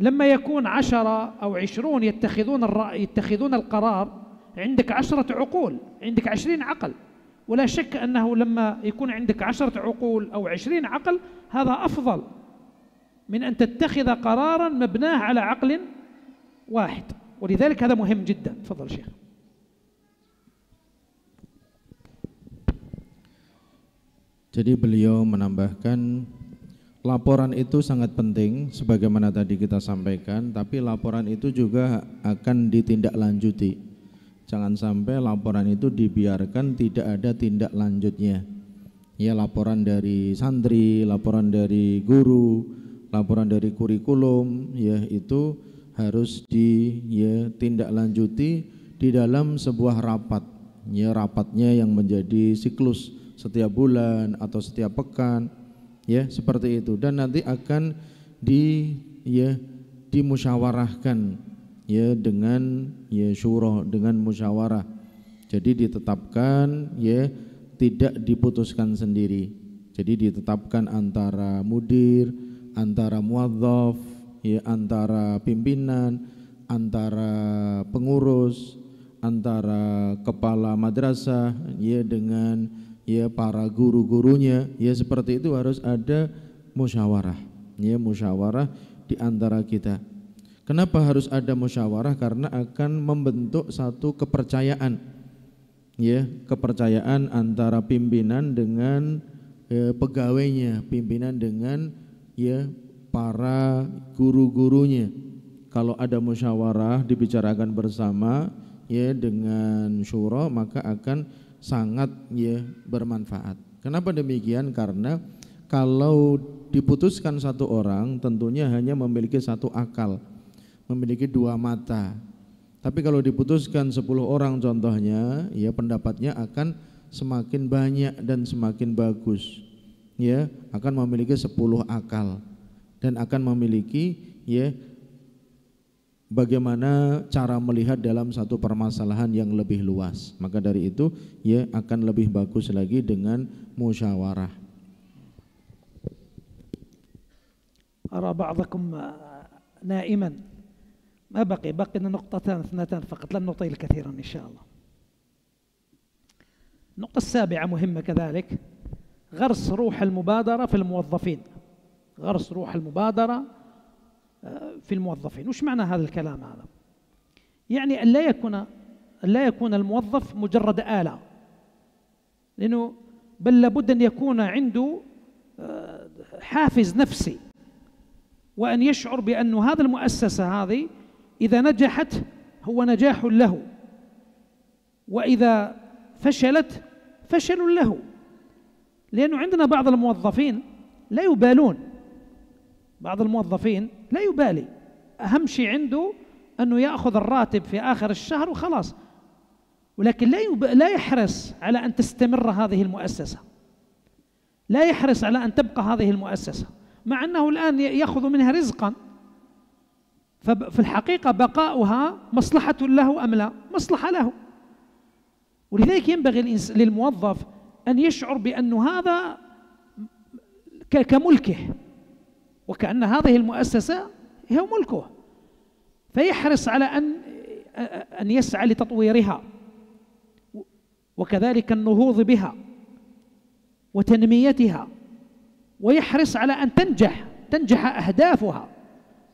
لما يكون 10 أو 20 يتخذون القرار، عندك 10 عقول، عندك 20 عقل. ولا شك أنه لما يكون عندك 10 عقول أو 20 عقل هذا أفضل من أن تتخذ قرارا مبناه على عقل واحد. ولذلك هذا مهم جدا. تفضل شيخ. Jadi beliau menambahkan, laporan itu sangat penting sebagaimana tadi kita sampaikan, tapi laporan itu juga akan ditindaklanjuti. Jangan sampai laporan itu dibiarkan tidak ada tindak lanjutnya. Ya, laporan dari santri, laporan dari guru, laporan dari kurikulum, ya itu harus ditindaklanjuti di dalam sebuah rapat. Ya, rapatnya yang menjadi siklus setiap bulan atau setiap pekan, ya seperti itu, dan nanti akan dimusyawarahkan ya dengan syura, dengan musyawarah. Jadi ditetapkan, ya tidak diputuskan sendiri. Jadi ditetapkan antara mudir, antara muadzaf, ya antara pimpinan, antara pengurus, antara kepala madrasah, ya dengan ya para guru-gurunya, ya seperti itu harus ada musyawarah, ya musyawarah di antara kita. Kenapa harus ada musyawarah? Karena akan membentuk satu kepercayaan, ya kepercayaan antara pimpinan dengan pegawainya, pimpinan dengan ya para guru-gurunya. Kalau ada musyawarah dibicarakan bersama ya dengan syura, maka akan sangat ya bermanfaat. Kenapa demikian? Karena kalau diputuskan satu orang tentunya hanya memiliki satu akal, memiliki 2 mata. Tapi kalau diputuskan 10 orang contohnya, ya pendapatnya akan semakin banyak dan semakin bagus. Ya, akan memiliki 10 akal dan akan memiliki ya bagaimana cara melihat dalam satu permasalahan yang lebih luas. Maka dari itu ya akan lebih bagus lagi dengan musyawarah. أرى بعضكم نائما ما بقينا نقطتان 2 فقط، لن نطيل كثيرا إن شاء الله. النقطة السابعة مهمة كذلك، غرس روح المبادرة في الموظفين. غرس روح المبادرة في الموظفين. وش معنى هذا الكلام هذا؟ يعني أن لا يكون الموظف مجرد آلة، لأنه بل لابد أن يكون عنده حافز نفسي، وأن يشعر بأن هذه المؤسسة هذه إذا نجحت هو نجاح له، وإذا فشلت فشل له. لأنه عندنا بعض الموظفين لا يبالون، بعض الموظفين لا يبالي، أهم شيء عنده أنه يأخذ الراتب في آخر الشهر وخلاص، ولكن لا يحرص على أن تستمر هذه المؤسسة، لا يحرص على أن تبقى هذه المؤسسة، مع أنه الآن يأخذ منها رزقا، ففي الحقيقة بقاؤها مصلحة له أم لا؟ مصلحة له. ولذلك ينبغي للموظف أن يشعر بأن هذا كملكه، وكأن هذه المؤسسة هي ملكه، فيحرص على أن أن يسعى لتطويرها وكذلك النهوض بها وتنميتها، ويحرص على أن تنجح أهدافها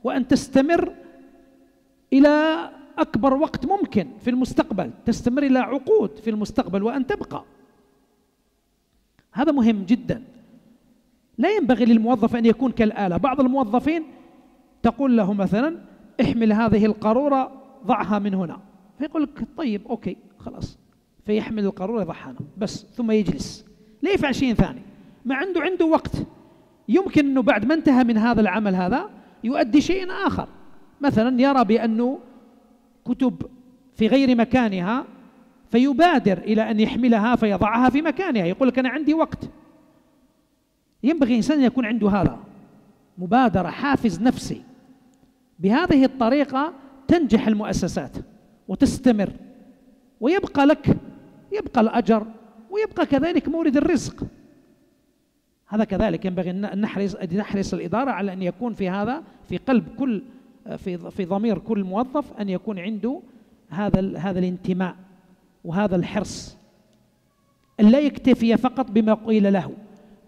وأن تستمر إلى أكبر وقت ممكن في المستقبل، تستمر إلى عقود في المستقبل وأن تبقى. هذا مهم جدا. لا ينبغي للموظف أن يكون كالآلة. بعض الموظفين تقول له مثلا احمل هذه القارورة ضعها من هنا، فيقول لك طيب أوكي خلاص، فيحمل القارورة يضعها هنا بس، ثم يجلس لا يفعل شيء ثاني. ما عنده وقت، يمكن أنه بعد ما انتهى من هذا العمل هذا يؤدي شيء آخر، مثلا يرى بأنه كتب في غير مكانها فيبادر إلى أن يحملها فيضعها في مكانها، يقول لك أنا عندي وقت. ينبغي إنسان يكون عنده هذا مبادرة، حافز نفسي. بهذه الطريقة تنجح المؤسسات وتستمر، ويبقى لك الأجر، ويبقى كذلك مورد الرزق. هذا كذلك ينبغي أن نحرص الإدارة على أن يكون في هذا في قلب كل في ضمير كل موظف، أن يكون عنده هذا الانتماء وهذا الحرص، أن لا يكتفي فقط بما قيل له،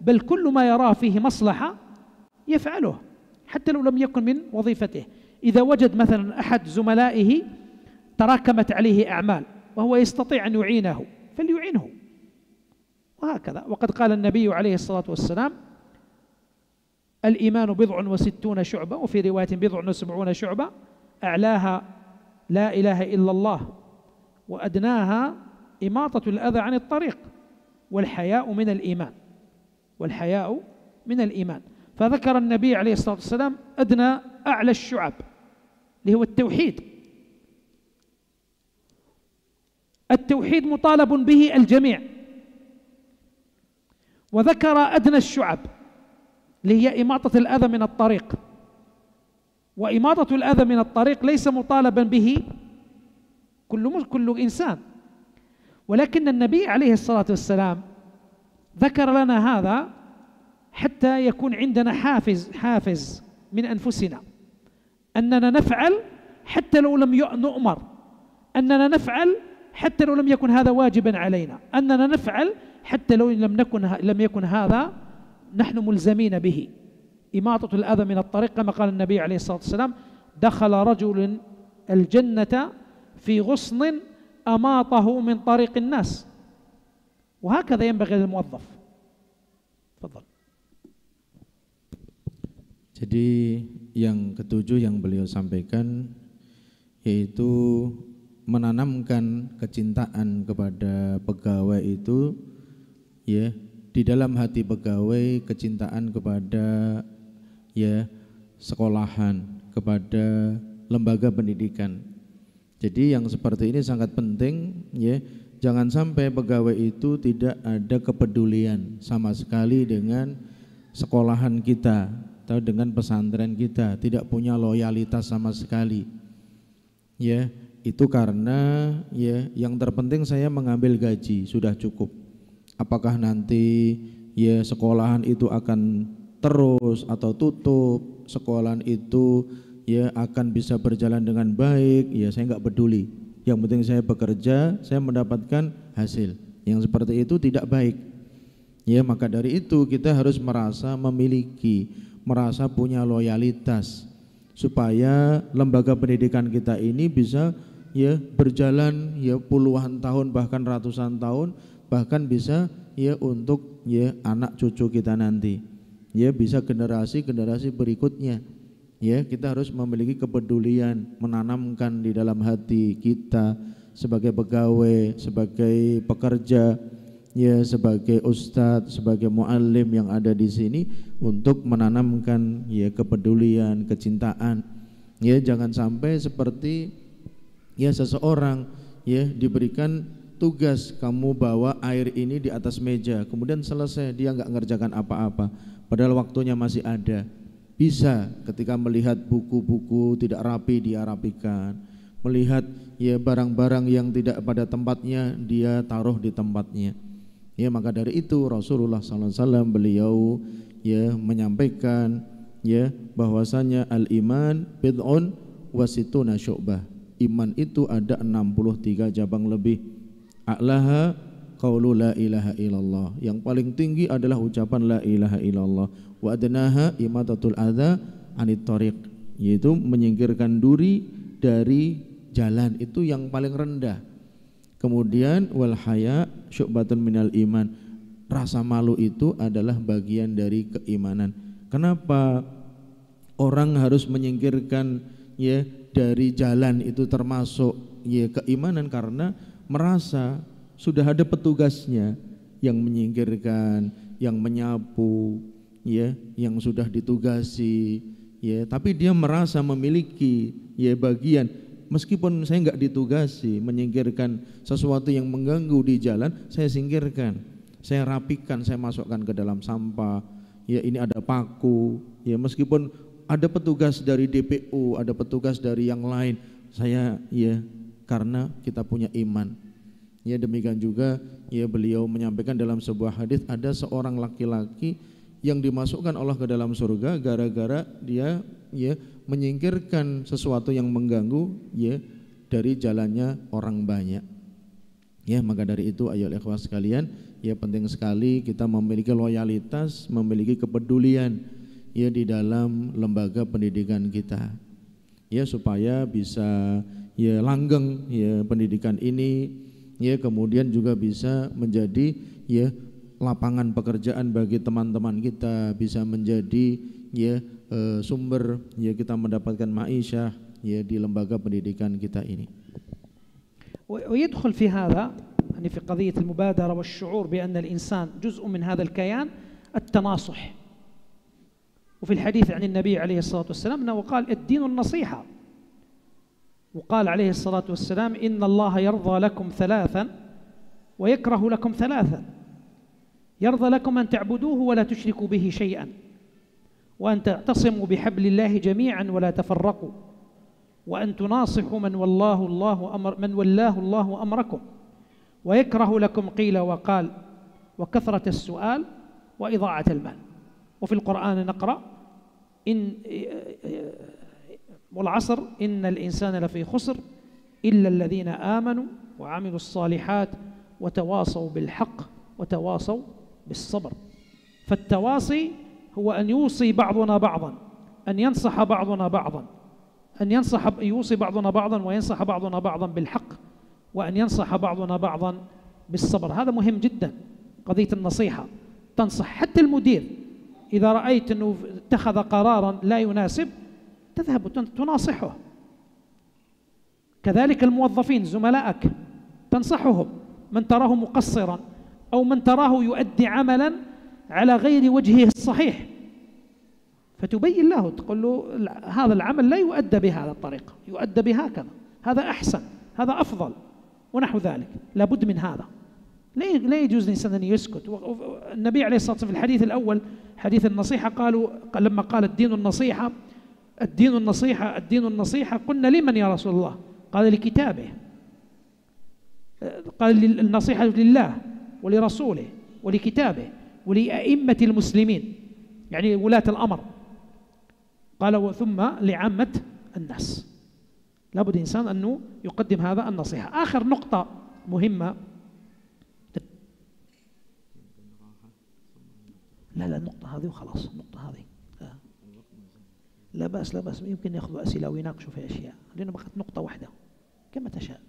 بل كل ما يراه فيه مصلحة يفعله حتى لو لم يكن من وظيفته. إذا وجد مثلا أحد زملائه تراكمت عليه أعمال وهو يستطيع أن يعينه فليعينه، وهكذا. وقد قال النبي عليه الصلاة والسلام: الإيمان 60 شعبة، وفي رواية 70 شعبة، أعلاها لا إله إلا الله، وأدناها إماطة الأذى عن الطريق، والحياء من الإيمان. والحياء من الإيمان. فذكر النبي عليه الصلاة والسلام أدنى أعلى الشعب اللي هو التوحيد. التوحيد مطالب به الجميع. وذكر أدنى الشعب اللي هي إماطة الأذى من الطريق، وإماطة الأذى من الطريق ليس مطالبا به كل إنسان، ولكن النبي عليه الصلاة والسلام ذكر لنا هذا حتى يكون عندنا حافز من أنفسنا، أننا نفعل حتى لو لم نؤمر، أننا نفعل حتى لو لم يكن هذا واجبا علينا، أننا نفعل حتى لو لم يكن هذا نحن ملزمين به. إماطة الأذى من الطريق، كما قال النبي عليه الصلاة والسلام: دخل رجل الجنة في غصن أماطه من طريق الناس. وهكذا ينبغي للموظف. تفضل. Jadi yang ketujuh yang beliau sampaikan yaitu menanamkan kecintaan kepada pegawai itu, ya, di dalam hati pegawai, kecintaan kepada sekolahan, kepada lembaga pendidikan. Jadi yang seperti ini sangat penting, ya. Jangan sampai pegawai itu tidak ada kepedulian sama sekali dengan sekolahan kita atau dengan pesantren kita, tidak punya loyalitas sama sekali. Ya, itu karena yang terpenting saya mengambil gaji sudah cukup. Apakah nanti sekolahan itu akan terus atau tutup, sekolahan itu akan bisa berjalan dengan baik, saya enggak peduli. Yang penting saya bekerja, saya mendapatkan hasil. Yang seperti itu tidak baik. Maka dari itu kita harus merasa merasa punya loyalitas supaya lembaga pendidikan kita ini bisa berjalan puluhan tahun bahkan ratusan tahun, bahkan bisa untuk anak cucu kita nanti, bisa generasi berikutnya. Kita harus memiliki kepedulian, menanamkan di dalam hati kita sebagai pegawai, sebagai pekerja, sebagai ustadz, sebagai muallim yang ada di sini, untuk menanamkan kepedulian, kecintaan. Jangan sampai seperti seseorang diberikan tugas, kamu bawa air ini di atas meja, kemudian selesai, dia enggak ngerjakan apa-apa, padahal waktunya masih ada. Bisa ketika melihat buku-buku tidak rapi dia rapikan, melihat barang-barang yang tidak pada tempatnya dia taruh di tempatnya. Maka dari itu Rasulullah SAW beliau menyampaikan bahwasanya al-iman bid'un wa situna syu'bah. iman itu ada 63 cabang lebih. A'laha qaulu la ilaha illallah. Yang paling tinggi adalah ucapan la ilaha illallah. Wa adnaha imatatul adza anit thariq, yaitu menyingkirkan duri dari jalan, itu yang paling rendah. Kemudian wal haya syu'batun minal iman. Rasa malu itu adalah bagian dari keimanan. Kenapa orang harus menyingkirkan ya dari jalan, itu termasuk ya keimanan? Karena merasa sudah ada petugasnya yang menyingkirkan, yang menyapu, ya, yang sudah ditugasi, ya, tapi dia merasa memiliki ya bagian. Meskipun saya enggak ditugasi menyingkirkan sesuatu yang mengganggu di jalan, saya singkirkan, saya rapikan, saya masukkan ke dalam sampah. Ya, ini ada paku, ya, meskipun ada petugas dari DPU, ada petugas dari yang lain, saya ya karena kita punya iman. Ya, demikian juga ya beliau menyampaikan dalam sebuah hadis, ada seorang laki-laki yang dimasukkan Allah ke dalam surga gara-gara dia ya menyingkirkan sesuatu yang mengganggu ya dari jalannya orang banyak. Ya, maka dari itu ayo ikhwas sekalian, ya penting sekali kita memiliki loyalitas, memiliki kepedulian ya di dalam lembaga pendidikan kita. Ya, supaya bisa ya langgeng ya pendidikan ini, ya kemudian juga bisa menjadi ya lapangan pekerjaan bagi teman-teman kita, bisa menjadi ya sumber ya kita mendapatkan ma'isyah ya di lembaga pendidikan kita ini. ويدخل في هذا يعني في قضية المبادرة والشعور بأن الإنسان جزء من هذا الكيان التناصح. وفي الحديث عن النبي عليه الصلاة والسلام أنه قال الدين النصيحة، وقال عليه الصلاة والسلام إن الله يرضى لكم ثلاثا ويكره لكم ثلاثا، يرضى لكم أن تعبدوه ولا تشركوا به شيئا، وأن تعتصموا بحبل الله جميعا ولا تفرقوا، وأن تناصحوا من ولاه الله أمركم، ويكره لكم قيل وقال وكثرة السؤال وإضاعة المال. وفي القرآن نقرأ والعصر إن الإنسان لفي خسر إلا الذين آمنوا وعملوا الصالحات وتواصوا بالحق وتواصوا بالصبر. فالتواصي هو أن يوصي بعضنا بعضا، أن ينصح بعضنا بعضا، يوصي بعضنا بعضا وينصح بعضنا بعضا بالحق، وأن ينصح بعضنا بعضا بالصبر. هذا مهم جدا، قضية النصيحة. تنصح حتى المدير إذا رأيت أنه اتخذ قرارا لا يناسب تذهب تناصحه. كذلك الموظفين زملائك تنصحهم، من تراه مقصرا أو من تراه يؤدي عملا على غير وجهه الصحيح فتبين له، تقول له هذا العمل لا يؤدى بهذا الطريقة، يؤدى بهكذا، هذا أحسن، هذا أفضل، ونحو ذلك. لابد من هذا، لا يجوز للإنسان أن يسكت. النبي عليه الصلاة والسلام في الحديث الأول حديث النصيحة لما قال الدين النصيحة قلنا لمن يا رسول الله؟ قال لكتابه، قال النصيحة لله ولرسوله ولكتابه ولأئمة المسلمين، يعني ولاة الأمر. قال ثم لعامة الناس. لابد الإنسان أنه يقدم هذا النصيحة. آخر نقطة مهمة، لا النقطة هذه وخلاص، النقطة هذه لا بأس يمكن يأخذوا أسئلة ويناقشوا في أشياء، لأنه بقت نقطة واحدة كما تشاء،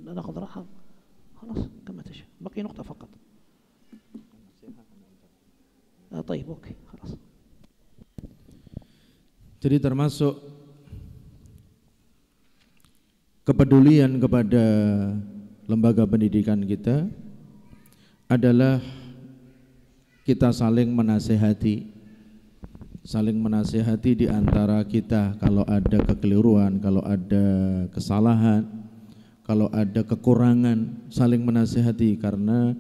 نأخذ راحة خلاص كما تشاء، بقي نقطة فقط. طيب أوكي خلاص. Jadi termasuk kepedulian kepada lembaga pendidikan kita adalah kita saling menasehati di antara kita. Kalau ada kekeliruan, kalau ada kesalahan, kalau ada kekurangan, saling menasehati. Karena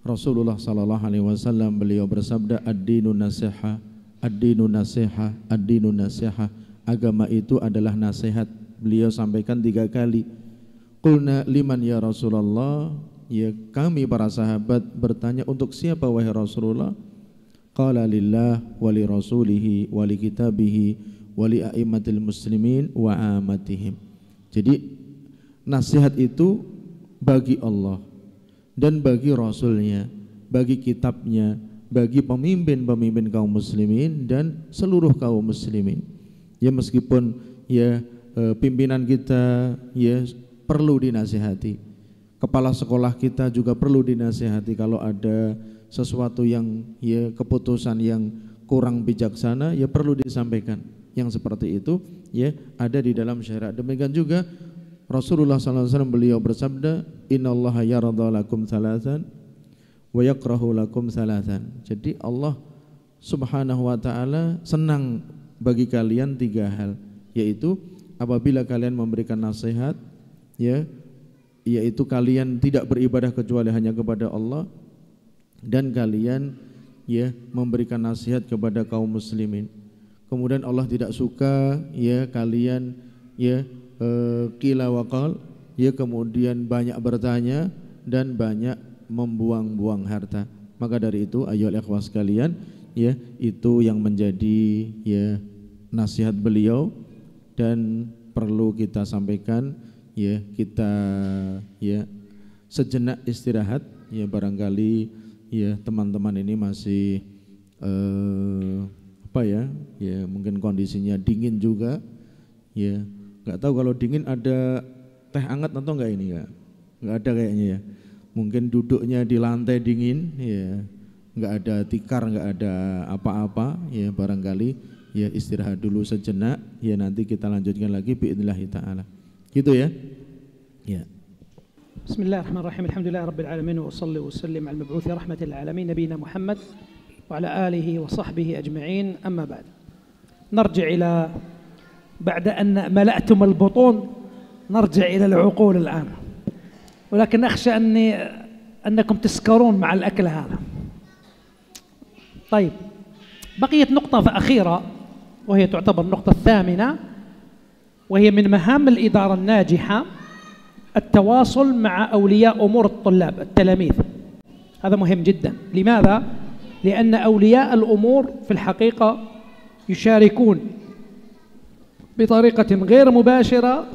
Rasulullah sallallahu alaihi wasallam beliau bersabda, ad-dinu nasiha, ad-dinu nasiha, ad-dinu nasiha. Agama itu adalah nasihat. Beliau sampaikan 3 kali. Qulna liman ya Rasulullah? Ya, kami para sahabat bertanya, untuk siapa wahai Rasulullah? Qala lillah wa li rasulihi wa li kitabihi wa li a'immatil muslimin wa amatihim. Jadi nasihat itu bagi Allah dan bagi Rasulnya, bagi kitabnya, bagi pemimpin-pemimpin kaum muslimin dan seluruh kaum muslimin. Ya meskipun ya pimpinan kita ya perlu dinasihati, kepala sekolah kita juga perlu dinasihati kalau ada sesuatu yang ya keputusan yang kurang bijaksana ya perlu disampaikan. Yang seperti itu ya ada di dalam syariat. Demikian juga Rasulullah SAW beliau bersabda, innallaha yarda lakum thalathan wa yakrahu lakum thalathan. Jadi Allah Subhanahu wa taala senang bagi kalian 3 hal, yaitu apabila kalian memberikan nasihat ya, yaitu kalian tidak beribadah kecuali hanya kepada Allah, dan kalian ya memberikan nasihat kepada kaum muslimin. Kemudian Allah tidak suka ya kalian ya qila wa qal, ya kemudian banyak bertanya dan banyak membuang-buang harta. Maka dari itu ayolah ikhwas sekalian, ya itu yang menjadi ya nasihat beliau dan perlu kita sampaikan. Ya kita ya sejenak istirahat, ya barangkali ya teman-teman ini masih apa ya mungkin kondisinya dingin juga ya. Nggak tahu kalau dingin ada teh hangat atau enggak ini ya? Nggak ada kayaknya ya. Mungkin duduknya di lantai dingin ya, nggak ada tikar, nggak ada apa-apa ya, barangkali ya istirahat dulu sejenak ya, nanti kita lanjutkan lagi biidznillah taala. Gitu ya. Ya. Bismillahirrahmanirrahim. Alhamdulillah rabbil alamin wa shalli wa sallim ala al-mab'uts rahmatil alamin nabiyina Muhammad wa ala alihi wa sahbihi ajma'in. Amma ba'd. Narji' ila بعد أن ملأتم البطون نرجع إلى العقول الآن، ولكن أخشى أنكم تسكرون مع الأكل هذا. طيب، بقيت نقطة أخيرة وهي تعتبر النقطة الثامنة، وهي من مهام الإدارة الناجحة التواصل مع أولياء أمور الطلاب التلاميذ. هذا مهم جدا. لماذا؟ لأن أولياء الأمور في الحقيقة يشاركون بطريقة غير مباشرة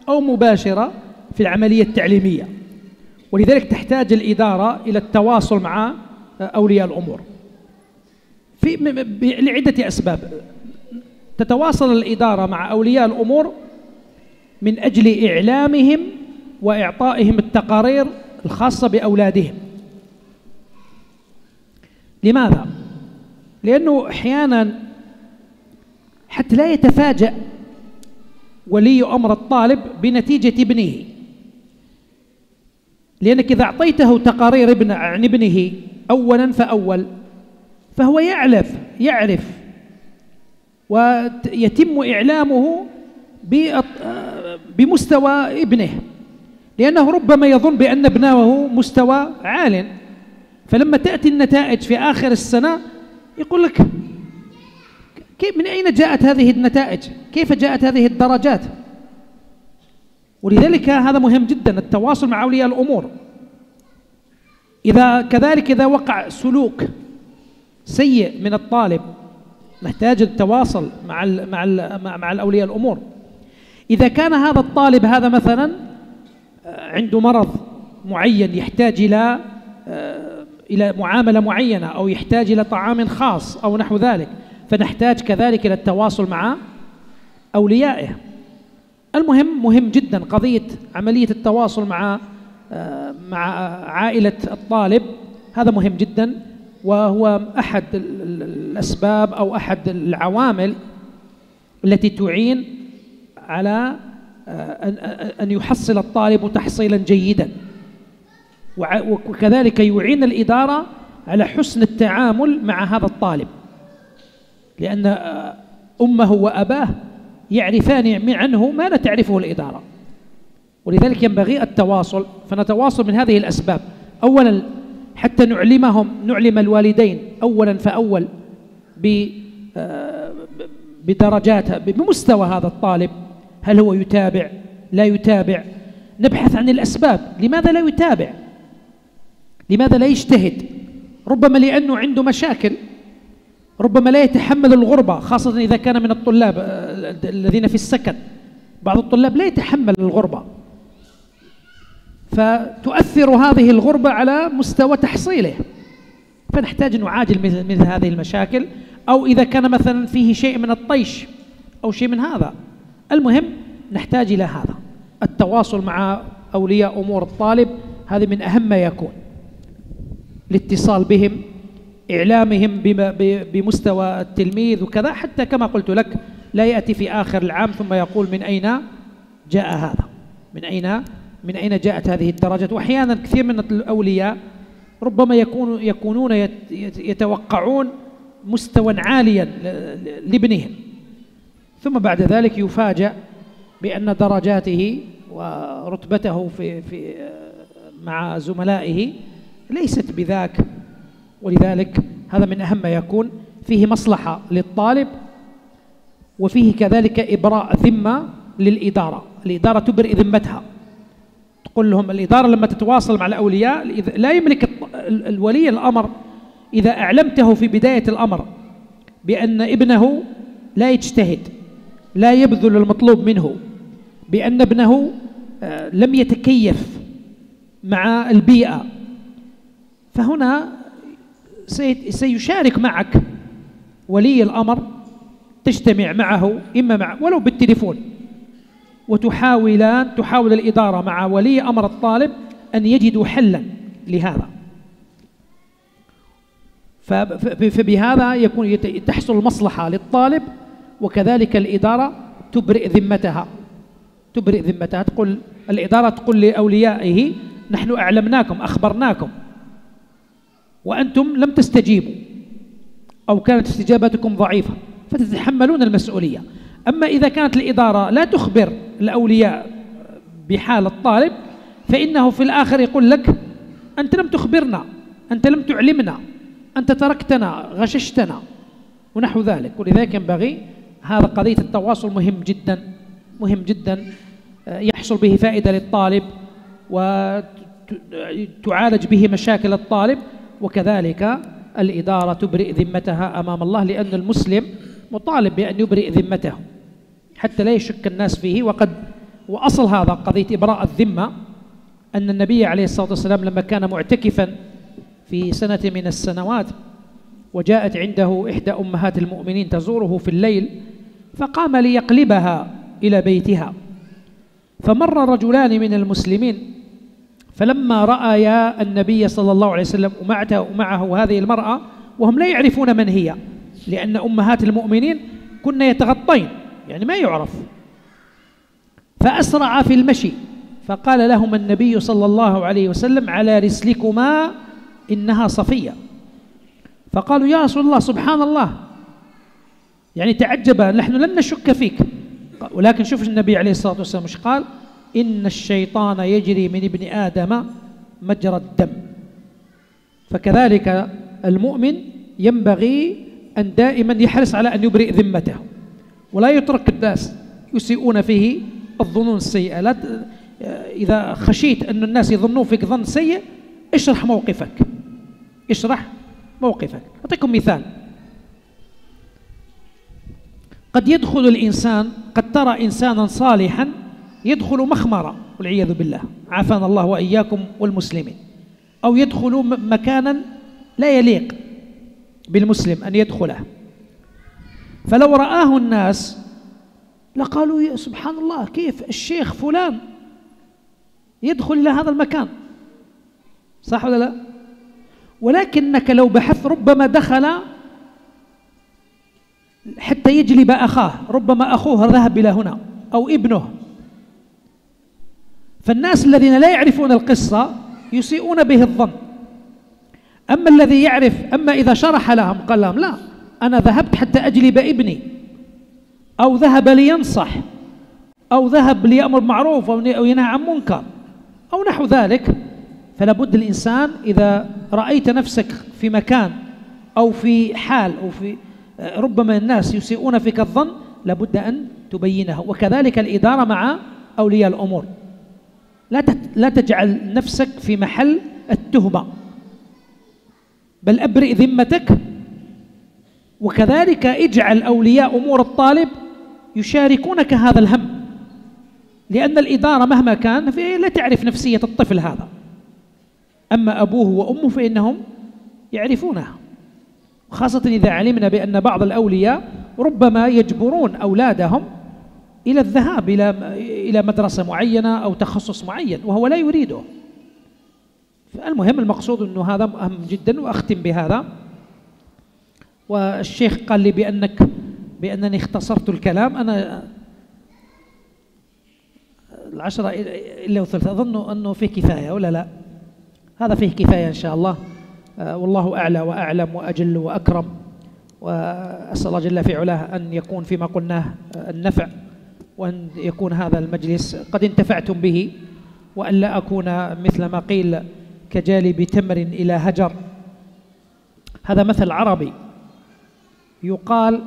أو مباشرة في العملية التعليمية، ولذلك تحتاج الإدارة إلى التواصل مع أولياء الأمور لعدة أسباب. تتواصل الإدارة مع أولياء الأمور من أجل إعلامهم وإعطائهم التقارير الخاصة بأولادهم. لماذا؟ لأنه أحيانا حتى لا يتفاجأ ولي أمر الطالب بنتيجة ابنه، لأنك إذا أعطيته تقارير عن ابنه أولا فأول فهو يعرف ويتم إعلامه بمستوى ابنه، لأنه ربما يظن بأن ابنه مستوى عال، فلما تأتي النتائج في آخر السنة يقول لك كيف من أين جاءت هذه النتائج؟ كيف جاءت هذه الدرجات؟ ولذلك هذا مهم جدا التواصل مع أولياء الأمور. كذلك إذا وقع سلوك سيء من الطالب نحتاج التواصل مع الأولياء الأمور. إذا كان هذا الطالب هذا مثلا عنده مرض معين يحتاج إلى معاملة معينة أو يحتاج إلى طعام خاص أو نحو ذلك، فنحتاج كذلك إلى التواصل مع أوليائه. المهم مهم جدا قضية عملية التواصل مع عائلة الطالب، هذا مهم جدا، وهو أحد الأسباب أو أحد العوامل التي تعين على أن يحصل الطالب تحصيلا جيدا، وكذلك يعين الإدارة على حسن التعامل مع هذا الطالب، لأن أمه وأباه يعرفان عنه ما لا تعرفه الإدارة، ولذلك ينبغي التواصل. فنتواصل من هذه الأسباب، أولا حتى نعلم الوالدين أولا فأول بدرجاتها بمستوى هذا الطالب، هل هو يتابع لا يتابع، نبحث عن الأسباب، لماذا لا يتابع، لماذا لا يجتهد، ربما لأنه عنده مشاكل، ربما لا يتحمل الغربة، خاصة إذا كان من الطلاب الذين في السكن، بعض الطلاب لا يتحمل الغربة، فتؤثر هذه الغربة على مستوى تحصيله، فنحتاج أن نعاجل مثل هذه المشاكل، أو إذا كان مثلا فيه شيء من الطيش أو شيء من هذا. المهم نحتاج إلى هذا التواصل مع أولياء أمور الطالب، هذه من أهم ما يكون، الاتصال بهم، إعلامهم بمستوى التلميذ وكذا، حتى كما قلت لك لا يأتي في آخر العام ثم يقول من أين جاء هذا، من أين جاءت هذه الدرجات. وأحيانا كثير من الأولياء ربما يكونون يتوقعون مستوى عاليا لابنهم، ثم بعد ذلك يفاجأ بأن درجاته ورتبته في مع زملائه ليست بذاك. ولذلك هذا من أهم ما يكون، فيه مصلحة للطالب، وفيه كذلك إبراء ذمة للإدارة. الإدارة تبرئ ذمتها، تقول لهم الإدارة لما تتواصل مع الأولياء لا يملك الولي الأمر إذا أعلمته في بداية الأمر بأن ابنه لا يجتهد، لا يبذل المطلوب منه، بأن ابنه لم يتكيف مع البيئة، فهنا سيشارك معك ولي الأمر، تجتمع معه إما ولو بالتليفون، تحاول الإدارة مع ولي أمر الطالب أن يجدوا حلا لهذا، فبهذا تحصل المصلحة للطالب، وكذلك الإدارة تبرئ ذمتها. تقول الإدارة تقول لأوليائه نحن أعلمناكم، أخبرناكم، وأنتم لم تستجيبوا أو كانت استجابتكم ضعيفة، فتتحملون المسؤولية. أما إذا كانت الإدارة لا تخبر الأولياء بحال الطالب، فإنه في الآخر يقول لك أنت لم تخبرنا، أنت لم تعلمنا، أنت تركتنا، غششتنا ونحو ذلك. ولذلك ينبغي هذا، قضية التواصل مهم جدا، يحصل به فائدة للطالب وتعالج به مشاكل الطالب، وكذلك الإدارة تبرئ ذمتها أمام الله، لأن المسلم مطالب بأن يبرئ ذمته حتى لا يشك الناس فيه. وأصل هذا قضية إبراء الذمة أن النبي عليه الصلاة والسلام لما كان معتكفا في سنة من السنوات، وجاءت عنده إحدى أمهات المؤمنين تزوره في الليل، فقام ليقلبها إلى بيتها، فمر رجلان من المسلمين، فلما رأيا النبي صلى الله عليه وسلم ومعه هذه المرأة وهم لا يعرفون من هي، لأن أمهات المؤمنين كن يتغطين يعني ما يعرف، فأسرع في المشي، فقال لهم النبي صلى الله عليه وسلم على رسلكما إنها صفية. فقالوا يا رسول الله سبحان الله، يعني تعجب، نحن لم نشك فيك. ولكن شوف النبي عليه الصلاة والسلام مش قال إن الشيطان يجري من ابن آدم مجرى الدم. فكذلك المؤمن ينبغي أن دائما يحرص على أن يبرئ ذمته، ولا يترك الناس يسيئون فيه الظنون السيئة. لا إذا خشيت أن الناس يظنون فيك ظن سيء، اشرح موقفك. أعطيكم مثال، قد يدخل الإنسان، قد ترى إنسانا صالحا يدخل مخمرة والعياذ بالله، عافانا الله وإياكم والمسلمين، أو يدخل مكانا لا يليق بالمسلم أن يدخله، فلو رآه الناس لقالوا يا سبحان الله، كيف الشيخ فلان يدخل إلى هذا المكان، صح ولا لا؟ ولكنك لو بحثت ربما دخل حتى يجلب أخاه، ربما أخوه ذهب إلى هنا أو ابنه، فالناس الذين لا يعرفون القصة يسيئون به الظن. أما الذي يعرف، أما إذا شرح لهم قال لهم لا أنا ذهبت حتى أجلب ابني، أو ذهب لينصح، أو ذهب ليأمر معروف أو ينهى عن منكر أو نحو ذلك، فلا بد الإنسان إذا رأيت نفسك في مكان أو في حال أو في ربما الناس يسيئون فيك الظن، لابد أن تبينه. وكذلك الإدارة مع أولياء الأمور، لا تجعل نفسك في محل التهمة، بل أبرئ ذمتك. وكذلك اجعل أولياء أمور الطالب يشاركونك هذا الهم، لأن الإدارة مهما كان لا تعرف نفسية الطفل هذا، أما أبوه وأمه فإنهم يعرفونها، خاصة إذا علمنا بأن بعض الأولياء ربما يجبرون أولادهم إلى الذهاب إلى مدرسة معينة أو تخصص معين وهو لا يريده. فالمهم المقصود أنه هذا مهم جدا. وأختم بهذا، والشيخ قال لي بأنني اختصرت الكلام. أنا 10 إلا وثلث أظن أنه فيه كفاية ولا لا؟ هذا فيه كفاية إن شاء الله. والله أعلى وأعلم وأجل وأكرم، وأسأل الله جل في علاه أن يكون فيما قلناه النفع، وأن يكون هذا المجلس قد انتفعتم به، وأن لا أكون مثل ما قيل كجالب تمر إلى هجر. هذا مثل عربي يقال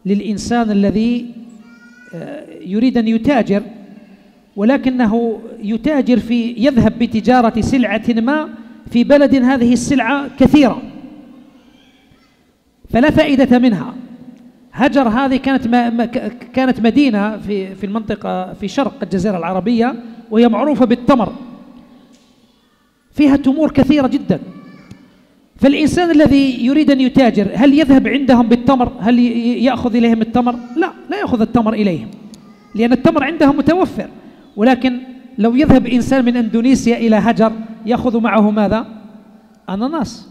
للإنسان الذي يريد أن يتاجر، ولكنه يتاجر يذهب بتجارة سلعة ما في بلد هذه السلعة كثيرة فلا فائدة منها. هجر هذه كانت مدينة في المنطقة في شرق الجزيرة العربية، وهي معروفة بالتمر، فيها تمور كثيرة جدا. فالإنسان الذي يريد أن يتاجر هل يذهب عندهم بالتمر؟ هل يأخذ إليهم التمر؟ لا يأخذ التمر إليهم، لأن التمر عندهم متوفر. ولكن لو يذهب إنسان من إندونيسيا إلى هجر يأخذ معه ماذا؟ أناناس،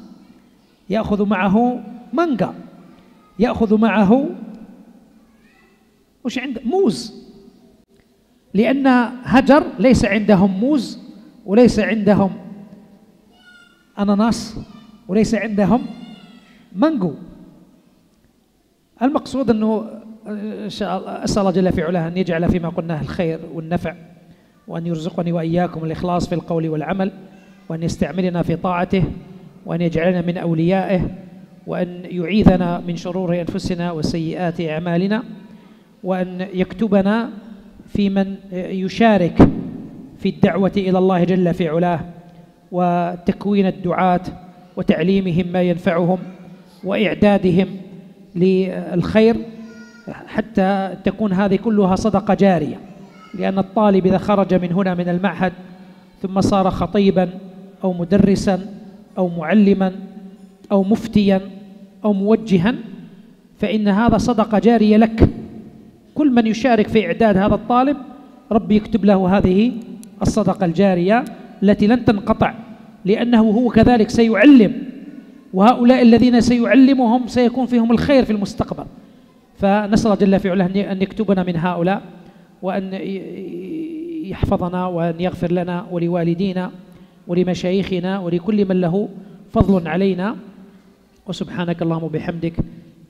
يأخذ معه مانجا، يأخذ معه موز، لأن هجر ليس عندهم موز وليس عندهم أناناس وليس عندهم مانجو. المقصود أنه إن شاء الله أسأل الله جل في علاه أن يجعل فيما قلناه الخير والنفع، وأن يرزقني وإياكم الإخلاص في القول والعمل، وأن يستعملنا في طاعته، وأن يجعلنا من أوليائه، وأن يعيذنا من شرور أنفسنا وسيئات أعمالنا، وأن يكتبنا في من يشارك في الدعوة إلى الله جل في علاه، وتكوين الدعاة وتعليمهم ما ينفعهم وإعدادهم للخير، حتى تكون هذه كلها صدقة جارية. لأن الطالب إذا خرج من هنا من المعهد ثم صار خطيبا أو مدرسا أو معلما أو مفتيا أو موجها، فإن هذا صدقة جارية لك. كل من يشارك في إعداد هذا الطالب ربي يكتب له هذه الصدقة الجارية التي لن تنقطع، لأنه هو كذلك سيعلم، وهؤلاء الذين سيعلمهم سيكون فيهم الخير في المستقبل. فنسأل الله جل في علاه أن يكتبنا من هؤلاء، وأن يحفظنا، وأن يغفر لنا ولوالدينا ولمشايخنا ولكل من له فضل علينا. وسبحانك اللهم وبحمدك،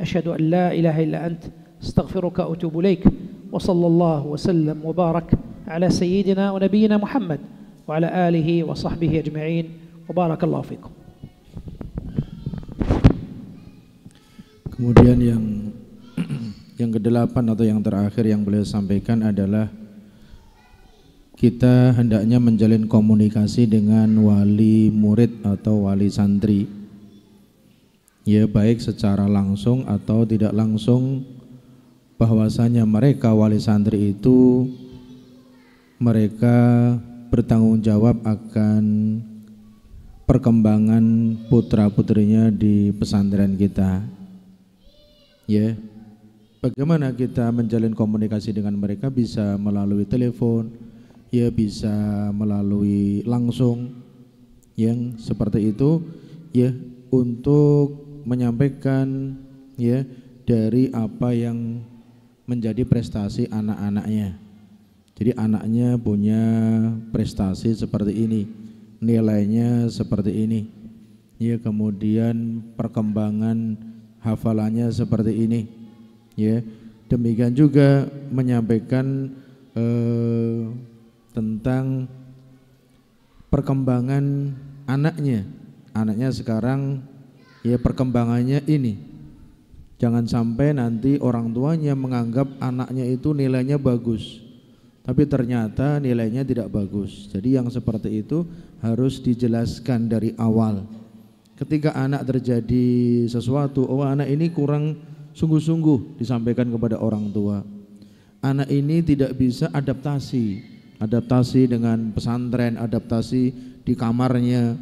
أشهد أن لا إله إلا أنت، استغفرك وأتوب إليك. وصلى الله وسلم وبارك على سيدنا ونبينا محمد وعلى آله وصحبه أجمعين، وبارك الله فيكم. Kemudian yang kedelapan atau yang terakhir yang beliau sampaikan adalah kita hendaknya menjalin komunikasi dengan wali murid atau wali santri, ya, baik secara langsung atau tidak langsung, bahwasanya mereka wali santri itu mereka bertanggung jawab akan perkembangan putra-putrinya di pesantren kita. Ya, bagaimana kita menjalin komunikasi dengan mereka? Bisa melalui telepon, ya, bisa melalui langsung, yang seperti itu, ya, untuk menyampaikan, ya, dari apa yang menjadi prestasi anak-anaknya. Jadi anaknya punya prestasi seperti ini, nilainya seperti ini, ya, kemudian perkembangan hafalannya seperti ini, ya. Demikian juga menyampaikan tentang perkembangan anaknya sekarang, ya, perkembangannya ini. Jangan sampai nanti orang tuanya menganggap anaknya itu nilainya bagus, tapi ternyata nilainya tidak bagus. Jadi yang seperti itu harus dijelaskan dari awal. Ketika anak terjadi sesuatu, oh anak ini kurang sungguh-sungguh, disampaikan kepada orang tua. Anak ini tidak bisa adaptasi dengan pesantren, adaptasi di kamarnya,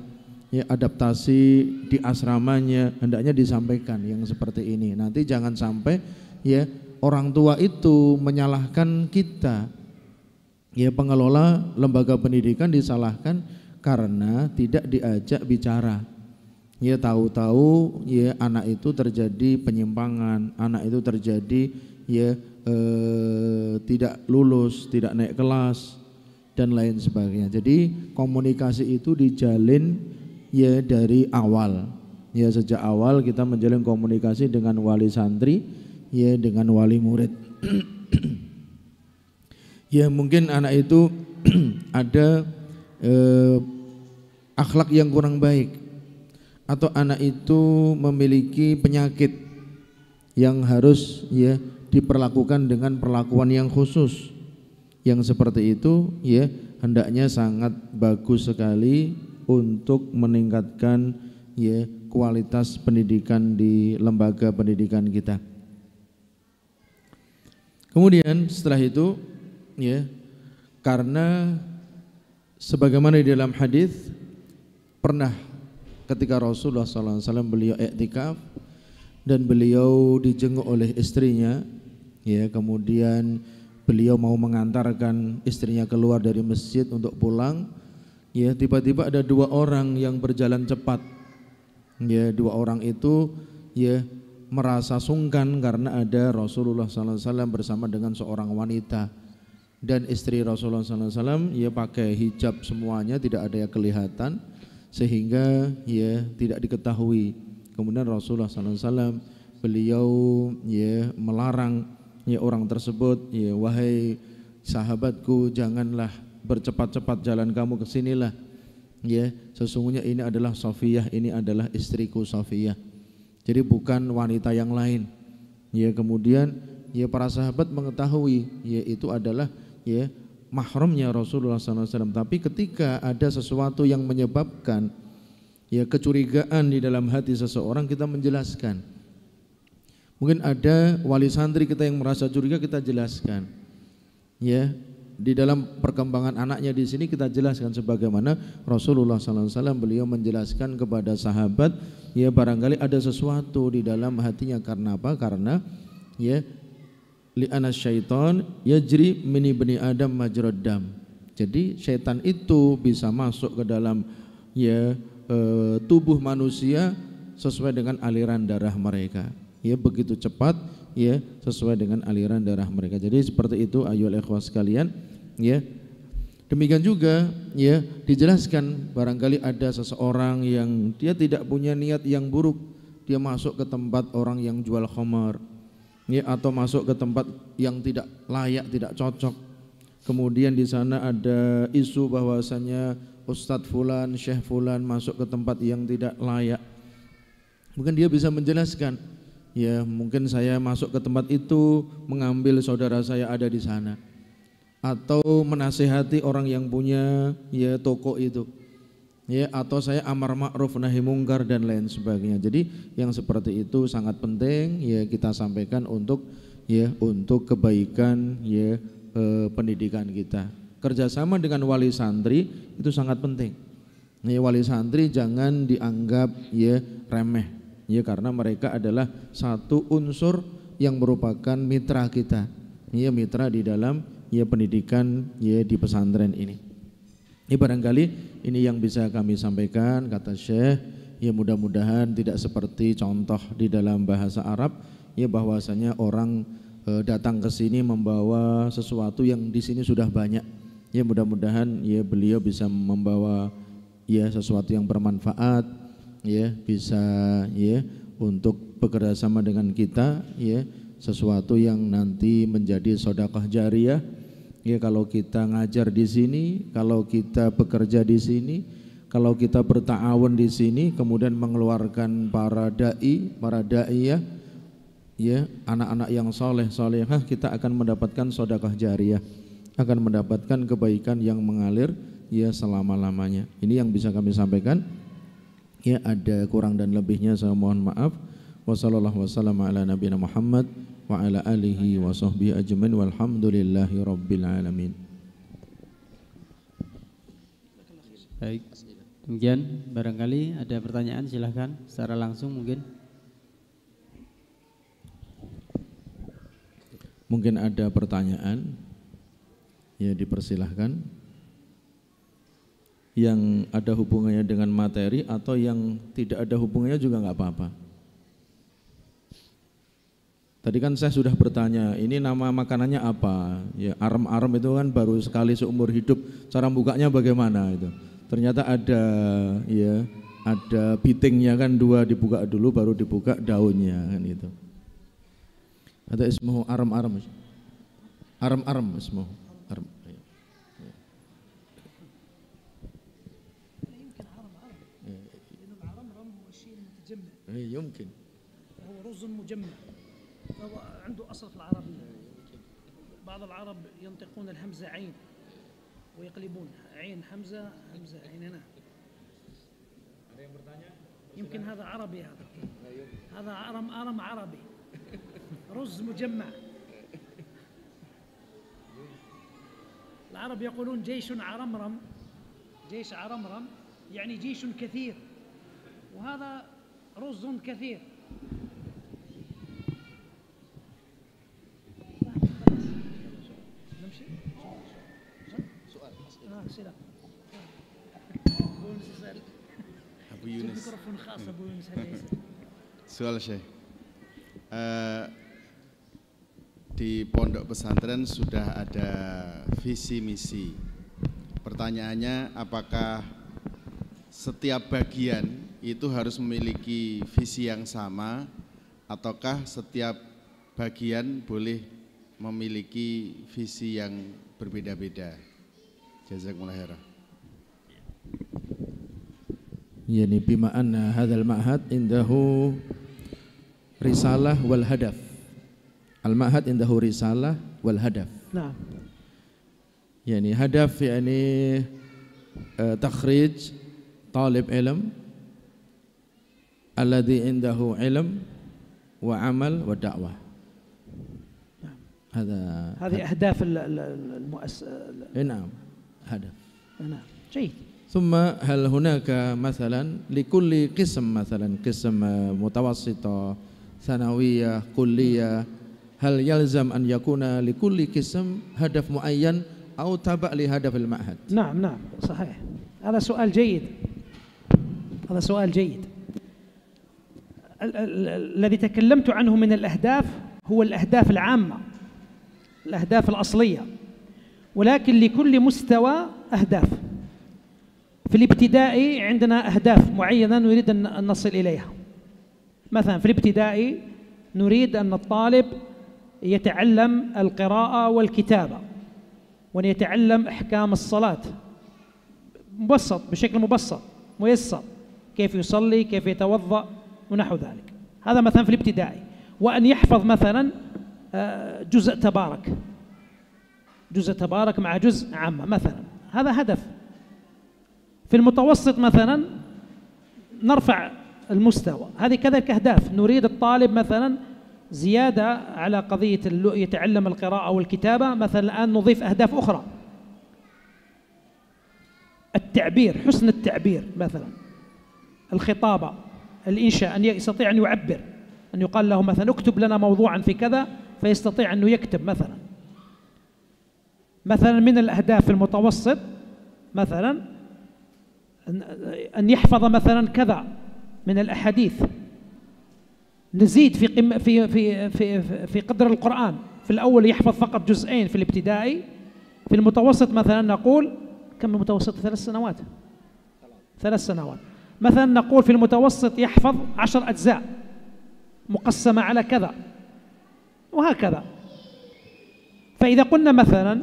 ya, adaptasi di asramanya. Hendaknya disampaikan yang seperti ini. Nanti jangan sampai ya orang tua itu menyalahkan kita, ya, pengelola lembaga pendidikan disalahkan karena tidak diajak bicara. Ya, tahu-tahu ya anak itu terjadi penyimpangan, anak itu terjadi ya tidak lulus, tidak naik kelas dan lain sebagainya. Jadi komunikasi itu dijalin ya dari awal. Ya, sejak awal kita menjalin komunikasi dengan wali santri, ya, dengan wali murid. Ya, mungkin anak itu ada akhlak yang kurang baik, atau anak itu memiliki penyakit yang harus ya diperlakukan dengan perlakuan yang khusus. Yang seperti itu ya hendaknya sangat bagus sekali untuk meningkatkan ya kualitas pendidikan di lembaga pendidikan kita. Kemudian setelah itu ya, karena sebagaimana di dalam hadis pernah ketika Rasulullah SAW beliau iktikaf dan beliau dijenguk oleh istrinya, ya, kemudian beliau mau mengantarkan istrinya keluar dari masjid untuk pulang, ya, tiba-tiba ada dua orang yang berjalan cepat, ya, dua orang itu ya merasa sungkan karena ada Rasulullah SAW bersama dengan seorang wanita, dan istri Rasulullah SAW ya pakai hijab semuanya, tidak ada yang kelihatan sehingga ya tidak diketahui. Kemudian Rasulullah SAW beliau ya melarang ya orang tersebut, ya, wahai sahabatku, janganlah bercepat-cepat jalan kamu, kesinilah, ya, sesungguhnya ini adalah Safiyah, ini adalah istriku Safiyah, jadi bukan wanita yang lain. Ya, kemudian ya para sahabat mengetahui ya itu adalah ya mahramnya Rasulullah SAW. Tapi ketika ada sesuatu yang menyebabkan ya kecurigaan di dalam hati seseorang, kita menjelaskan. Mungkin ada wali santri kita yang merasa curiga, kita jelaskan. Ya, di dalam perkembangan anaknya di sini kita jelaskan sebagaimana Rasulullah SAW beliau menjelaskan kepada sahabat, ya barangkali ada sesuatu di dalam hatinya. Karena apa? Karena ya li'ana syaitan yajri min ibni adam majrad dam. Jadi syaitan itu bisa masuk ke dalam ya tubuh manusia sesuai dengan aliran darah mereka. Ya, begitu cepat ya sesuai dengan aliran darah mereka. Jadi seperti itu ayyuhal ikhwah sekalian, ya. Demikian juga ya dijelaskan barangkali ada seseorang yang dia tidak punya niat yang buruk, dia masuk ke tempat orang yang jual khamar, ya, atau masuk ke tempat yang tidak layak, tidak cocok. Kemudian di sana ada isu bahwasanya Ustadz Fulan, Syekh Fulan masuk ke tempat yang tidak layak. Mungkin dia bisa menjelaskan, ya mungkin saya masuk ke tempat itu mengambil saudara saya ada di sana, atau menasihati orang yang punya ya toko itu, ya, atau saya amar ma'ruf nahi mungkar dan lain sebagainya. Jadi yang seperti itu sangat penting ya kita sampaikan untuk ya untuk kebaikan ya pendidikan kita. Kerjasama dengan wali santri itu sangat penting. Ya, wali santri jangan dianggap ya remeh, ya, karena mereka adalah satu unsur yang merupakan mitra kita, ya, mitra di dalam ya pendidikan ya di pesantren ini. Ini barangkali ini yang bisa kami sampaikan, kata Syekh. Ya, mudah-mudahan tidak seperti contoh di dalam bahasa Arab, ya, bahwasanya orang datang ke sini membawa sesuatu yang di sini sudah banyak. Ya, mudah-mudahan ya beliau bisa membawa ya sesuatu yang bermanfaat, ya, bisa ya untuk bekerja sama dengan kita, ya, sesuatu yang nanti menjadi sedekah jariyah. Ya, kalau kita ngajar di sini, kalau kita bekerja di sini, kalau kita berta'awun di sini, kemudian mengeluarkan para dai, para daiyah, ya, anak-anak yang soleh solehah, kita akan mendapatkan sedekah jariyah, akan mendapatkan kebaikan yang mengalir ya selama-lamanya. Ini yang bisa kami sampaikan. Ya, ada kurang dan lebihnya saya mohon maaf. Wassallallahu wasallam ala nabiyina Muhammad wa ala alihi wa sahbihi ajmain walhamdulillahi rabbil alamin. Baik, demikian barangkali ada pertanyaan, silahkan secara langsung mungkin. Mungkin ada pertanyaan, ya dipersilahkan. Yang ada hubungannya dengan materi atau yang tidak ada hubungannya juga nggak apa-apa. Tadi kan saya sudah bertanya, ini nama makanannya apa? Ya arem-arem itu kan baru sekali seumur hidup, cara bukanya bagaimana itu? Ternyata ada, ya ada bitingnya kan, dua dibuka dulu baru dibuka daunnya kan itu. Ada ismuhu arem-arem, arem-arem ismuhu arem. يمكن هو رز مجمع، هو عنده أصل في العربية. بعض العرب ينطقون الهمزة عين ويقلبونها عين همزة همزة عين. هنا يمكن هذا عربي، هذا أرم عربي، رز مجمع. العرب يقولون جيش عرمرم، جيش عرمرم يعني جيش كثير، وهذا رز كثير. نمشي سؤال أسئلة. Abu Yunus. ميكروفون خاص أبو يونس. Soal Syekh. Di pondok pesantren sudah ada visi misi. Pertanyaannya, apakah setiap bagian itu harus memiliki visi yang sama, ataukah setiap bagian boleh memiliki visi yang berbeda-beda? Jazakumullah khairan. Yani bima anna hadzal ma'had indahu risalah wal hadaf. Al-ma'had indahu risalah wal hadaf. Nah. Yani hadaf yani takhrij talib ilm alladhi indahu ilm wa amal wa da'wah. هذه أهداف المؤسسة. نعم هدف. نعم جيد. ثم هل هناك مثلا لكل قسم، مثلا قسم متوسطة ثانوية كلية، هل يلزم أن يكون لكل قسم هدف معين أو تبع لهدف المعهد؟ نعم نعم صحيح، هذا سؤال جيد، هذا سؤال جيد. الذي تكلمت عنه من الأهداف هو الأهداف العامة، الأهداف الأصلية، ولكن لكل مستوى أهداف. في الابتدائي عندنا أهداف معينة نريد أن نصل إليها. مثلا في الابتدائي نريد أن الطالب يتعلم القراءة والكتابة، وأن يتعلم أحكام الصلاة مبسط، بشكل مبسط ميسر، كيف يصلي، كيف يتوضأ ونحو ذلك. هذا مثلا في الابتدائي. وأن يحفظ مثلا جزء تبارك، جزء تبارك مع جزء عامة مثلا، هذا هدف. في المتوسط مثلا نرفع المستوى، هذه كذلك أهداف. نريد الطالب مثلا زيادة على قضية يتعلم القراءة والكتابة، مثلا الآن نضيف أهداف أخرى، التعبير، حسن التعبير مثلا، الخطابة، الإنشاء، أن يستطيع أن يعبر، أن يقال له مثلا اكتب لنا موضوعا في كذا فيستطيع أنه يكتب مثلا. مثلا من الأهداف المتوسط مثلا أن يحفظ مثلا كذا من الأحاديث. نزيد في قدر القرآن. في الأول يحفظ فقط جزئين في الابتدائي، في المتوسط مثلا نقول كم المتوسط؟ 3 سنوات، 3 سنوات مثلا، نقول في المتوسط يحفظ 10 أجزاء مقسمة على كذا وهكذا. فإذا قلنا مثلا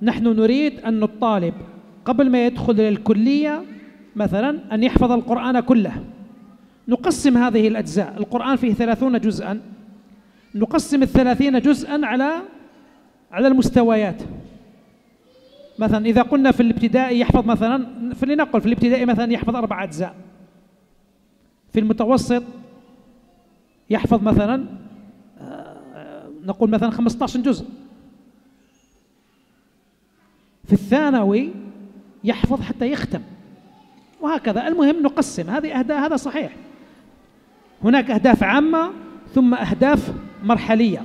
نحن نريد أن الطالب قبل ما يدخل إلى الكلية مثلا أن يحفظ القرآن كله، نقسم هذه الأجزاء. القرآن فيه 30 جزءا، نقسم 30 جزءا على المستويات. مثلا إذا قلنا في الابتدائي يحفظ مثلا، فلنقل في الابتدائي مثلا يحفظ 4 أجزاء، في المتوسط يحفظ مثلا نقول مثلا 15 جزء. في الثانوي يحفظ حتى يختم، وهكذا. المهم نقسم هذه أهداف، هذا صحيح. هناك أهداف عامة ثم أهداف مرحلية،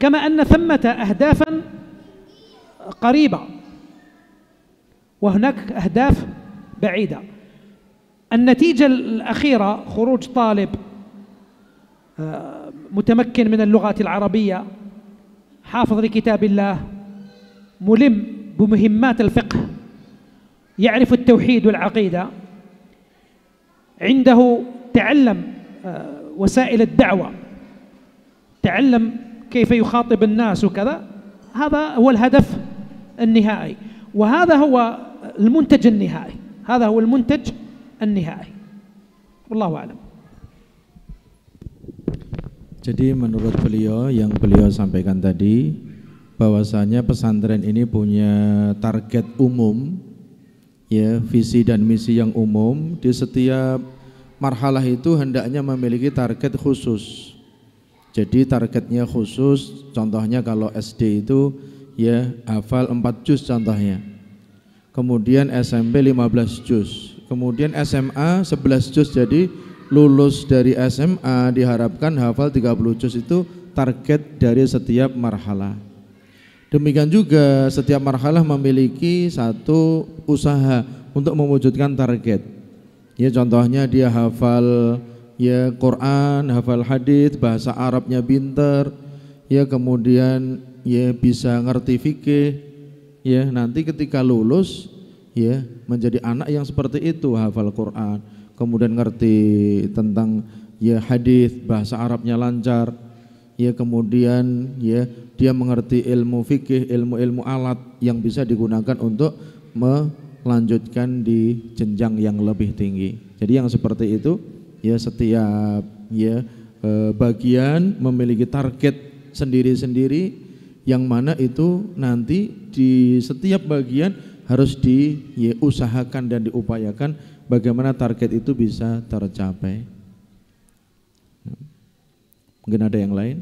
كما أن ثمة أهدافا قريبة وهناك أهداف بعيدة. النتيجة الأخيرة خروج طالب متمكن من اللغة العربية، حافظ لكتاب الله، ملم بمهمات الفقه، يعرف التوحيد والعقيدة، عنده تعلم وسائل الدعوة، تعلم كيف يخاطب الناس وكذا. هذا هو الهدف النهائي، وهذا هو المنتج النهائي، هذا هو المنتج النهائي. والله أعلم. Jadi menurut beliau, yang beliau sampaikan tadi, bahwasanya pesantren ini punya target umum, ya, visi dan misi yang umum. Di setiap marhalah itu hendaknya memiliki target khusus. Jadi targetnya khusus, contohnya kalau SD itu ya hafal 4 juz contohnya. Kemudian SMP 15 juz. Kemudian SMA 11 juz, jadi lulus dari SMA diharapkan hafal 30 juz. Itu target dari setiap marhalah. Demikian juga setiap marhalah memiliki satu usaha untuk mewujudkan target. Ya, contohnya dia hafal ya Quran, hafal hadits, bahasa Arabnya pinter, ya, kemudian ya bisa ngerti fikih, ya, nanti ketika lulus ya menjadi anak yang seperti itu, hafal Quran, kemudian ngerti tentang ya hadits, bahasa Arabnya lancar, ya, kemudian ya dia mengerti ilmu fikih, ilmu-ilmu alat yang bisa digunakan untuk melanjutkan di jenjang yang lebih tinggi. Jadi yang seperti itu ya, setiap ya bagian memiliki target sendiri-sendiri, yang mana itu nanti di setiap bagian harus diusahakan dan diupayakan bagaimana target itu bisa tercapai. Mungkin ada yang lain?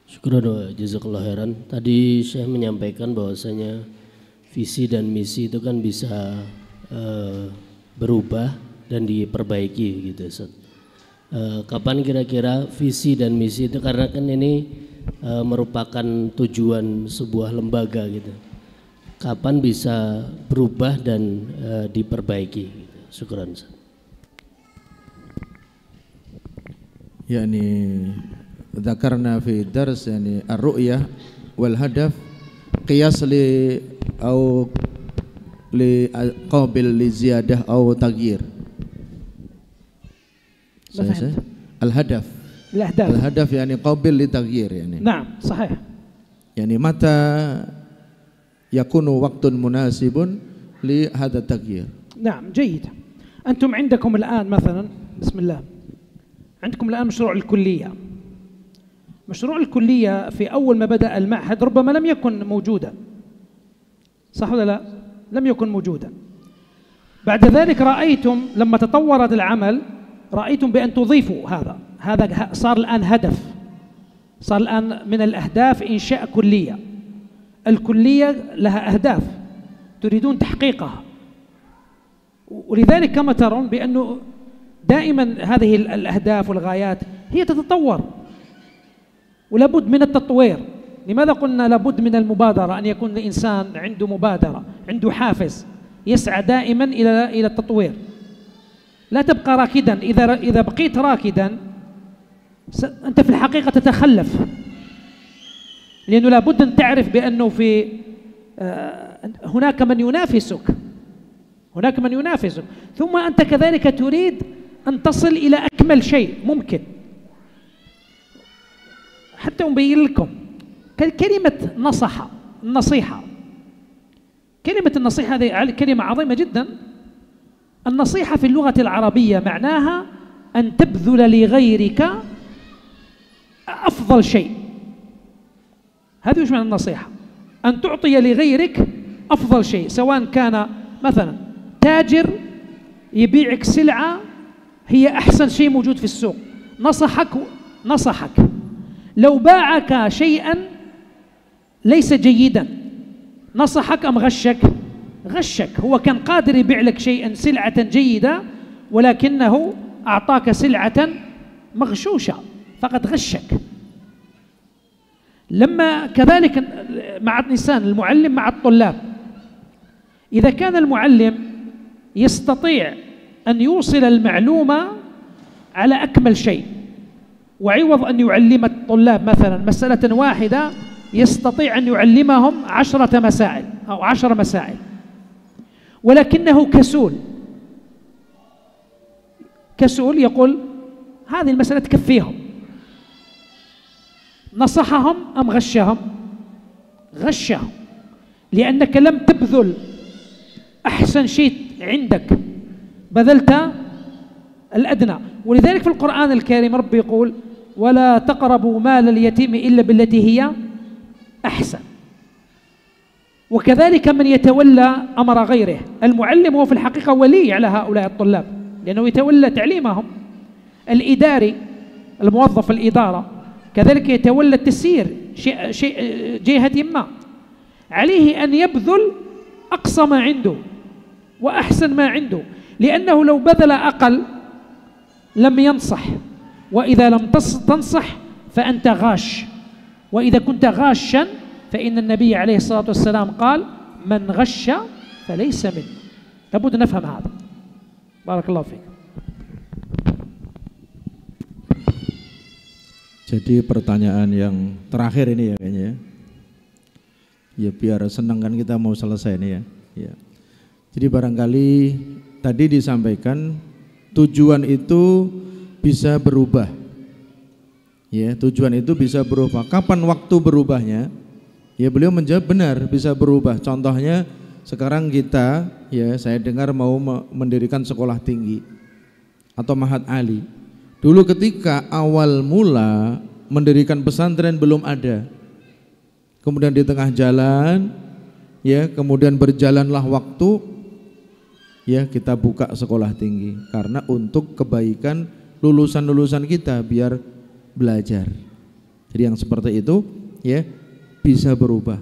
Syukran, jazakallah khairan. Tadi Syekh menyampaikan bahwasanya visi dan misi itu kan bisa berubah dan diperbaiki gitu, Ustaz. Kapan kira-kira visi dan misi itu, karena kan ini merupakan tujuan sebuah lembaga gitu, kapan bisa berubah dan diperbaiki gitu. Syukran, Ustaz. Yani dzakarna fi dars yani ar-ru'yah wal hadaf qiyas li au li qabil li ziyadah au taghyir. Al-hadaf. Al-hadaf yani qabil li taghyir yani. Naam, sahih. Yani mata yakunu waqtun munasibun li hadha taghyir. نعم جيد. أنتم عندكم الآن مثلا بسم الله عندكم الآن مشروع الكلية. مشروع الكلية في أول ما بدأ المعهد ربما لم يكن موجودا، صح ولا لا؟ لم يكن موجودا. بعد ذلك رأيتم لما تطورت العمل رأيتم بأن تضيفوا هذا صار الآن هدف، صار الآن من الأهداف إنشاء كلية. الكلية لها أهداف تريدون تحقيقها، ولذلك كما ترون بأنه دائما هذه الأهداف والغايات هي تتطور ولابد من التطوير. لماذا قلنا لابد من المبادرة؟ أن يكون الإنسان عنده مبادرة، عنده حافز، يسعى دائما إلى التطوير. لا تبقى راكدا. إذا بقيت راكدا أنت في الحقيقة تتخلف، لأنه لابد أن تعرف بأنه هناك من ينافسك، هناك من ينافسك، ثم أنت كذلك تريد أن تصل إلى أكمل شيء ممكن. حتى أبين لكم كلمة النصيحة، كلمة النصيحة هذه كلمة عظيمة جدا. النصيحة في اللغة العربية معناها أن تبذل لغيرك أفضل شيء. هذا وش معنى النصيحة؟ أن تعطي لغيرك أفضل شيء، سواء كان مثلا تاجر يبيعك سلعة هي أحسن شيء موجود في السوق، نصحك لو باعك شيئا ليس جيدا نصحك أم غشك؟ غشك. هو كان قادر يبيع لك شيئا سلعة جيدة ولكنه أعطاك سلعة مغشوشة فقد غشك. لما كذلك مع الإنسان المعلم مع الطلاب، إذا كان المعلم يستطيع أن يوصل المعلومة على أكمل شيء، وعوض أن يعلم الطلاب مثلا مسألة واحدة يستطيع أن يعلمهم 10 مسائل أو 10 مسائل، ولكنه كسول يقول هذه المسألة تكفيهم، نصحهم أم غشهم؟ غشهم، لأنك لم تبذل أحسن شيء عندك، بذلت الأدنى. ولذلك في القرآن الكريم ربي يقول ولا تقربوا مال اليتيم إلا بالتي هي أحسن. وكذلك من يتولى أمر غيره، المعلم هو في الحقيقة ولي على هؤلاء الطلاب لأنه يتولى تعليمهم. الإداري الموظف الإدارة كذلك يتولى التسيير جهة ما، عليه أن يبذل أقصى ما عنده وأحسن ما عنده، لأنه لو بذل أقل لم ينصح، وإذا لم تنصح فأنت غاش، وإذا كنت غاشا فإن النبي عليه الصلاة والسلام قال من غش فليس منه. لابد نفهم هذا. بارك الله فيك. Jadi pertanyaan yang terakhir ini ya kayaknya ya biar senang kan kita mau selesai ini ya. Jadi barangkali tadi disampaikan tujuan itu bisa berubah. Ya, tujuan itu bisa berubah. Kapan waktu berubahnya? Ya beliau menjawab benar bisa berubah. Contohnya sekarang kita ya saya dengar mau mendirikan sekolah tinggi atau Mahat Ali. Dulu ketika awal mula mendirikan pesantren belum ada. Kemudian di tengah jalan ya, kemudian berjalanlah waktu ya kita buka sekolah tinggi karena untuk kebaikan lulusan-lulusan kita biar belajar. Jadi yang seperti itu ya bisa berubah.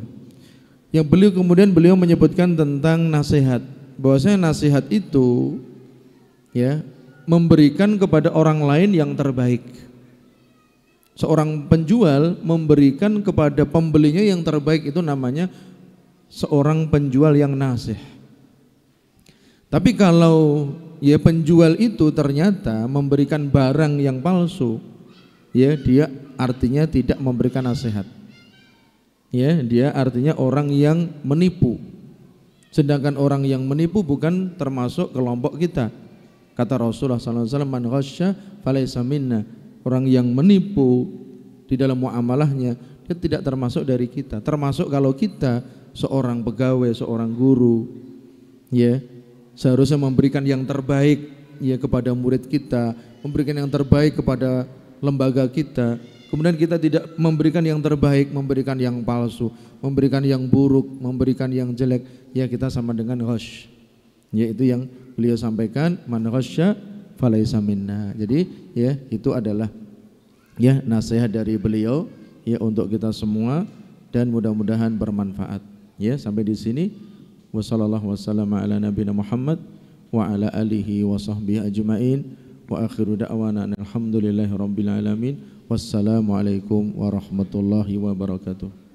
Yang beliau menyebutkan tentang nasihat, bahwasanya nasihat itu ya memberikan kepada orang lain yang terbaik. Seorang penjual memberikan kepada pembelinya yang terbaik, itu namanya seorang penjual yang nasih. Tapi kalau ya penjual itu ternyata memberikan barang yang palsu, ya dia artinya tidak memberikan nasihat. Ya, dia artinya orang yang menipu. Sedangkan orang yang menipu bukan termasuk kelompok kita. Kata Rasulullah SAW, man ghasya falaysa minna. Orang yang menipu di dalam muamalahnya dia tidak termasuk dari kita. Termasuk kalau kita seorang pegawai, seorang guru, ya seharusnya memberikan yang terbaik ya kepada murid kita, memberikan yang terbaik kepada lembaga kita. Kemudian kita tidak memberikan yang terbaik, memberikan yang palsu, memberikan yang buruk, memberikan yang jelek, ya kita sama dengan ghash. Yaitu yang beliau sampaikan, man ghasya falaysa minna. Jadi ya itu adalah ya nasihat dari beliau ya untuk kita semua dan mudah-mudahan bermanfaat. Ya sampai di sini. Wassallallahu wasallam ala nabiyina Muhammad wa ala alihi wa sahbihi ajma'in wa akhiru da'wana alhamdulillahi rabbil alamin. Wassalamualaikum warahmatullahi wabarakatuh.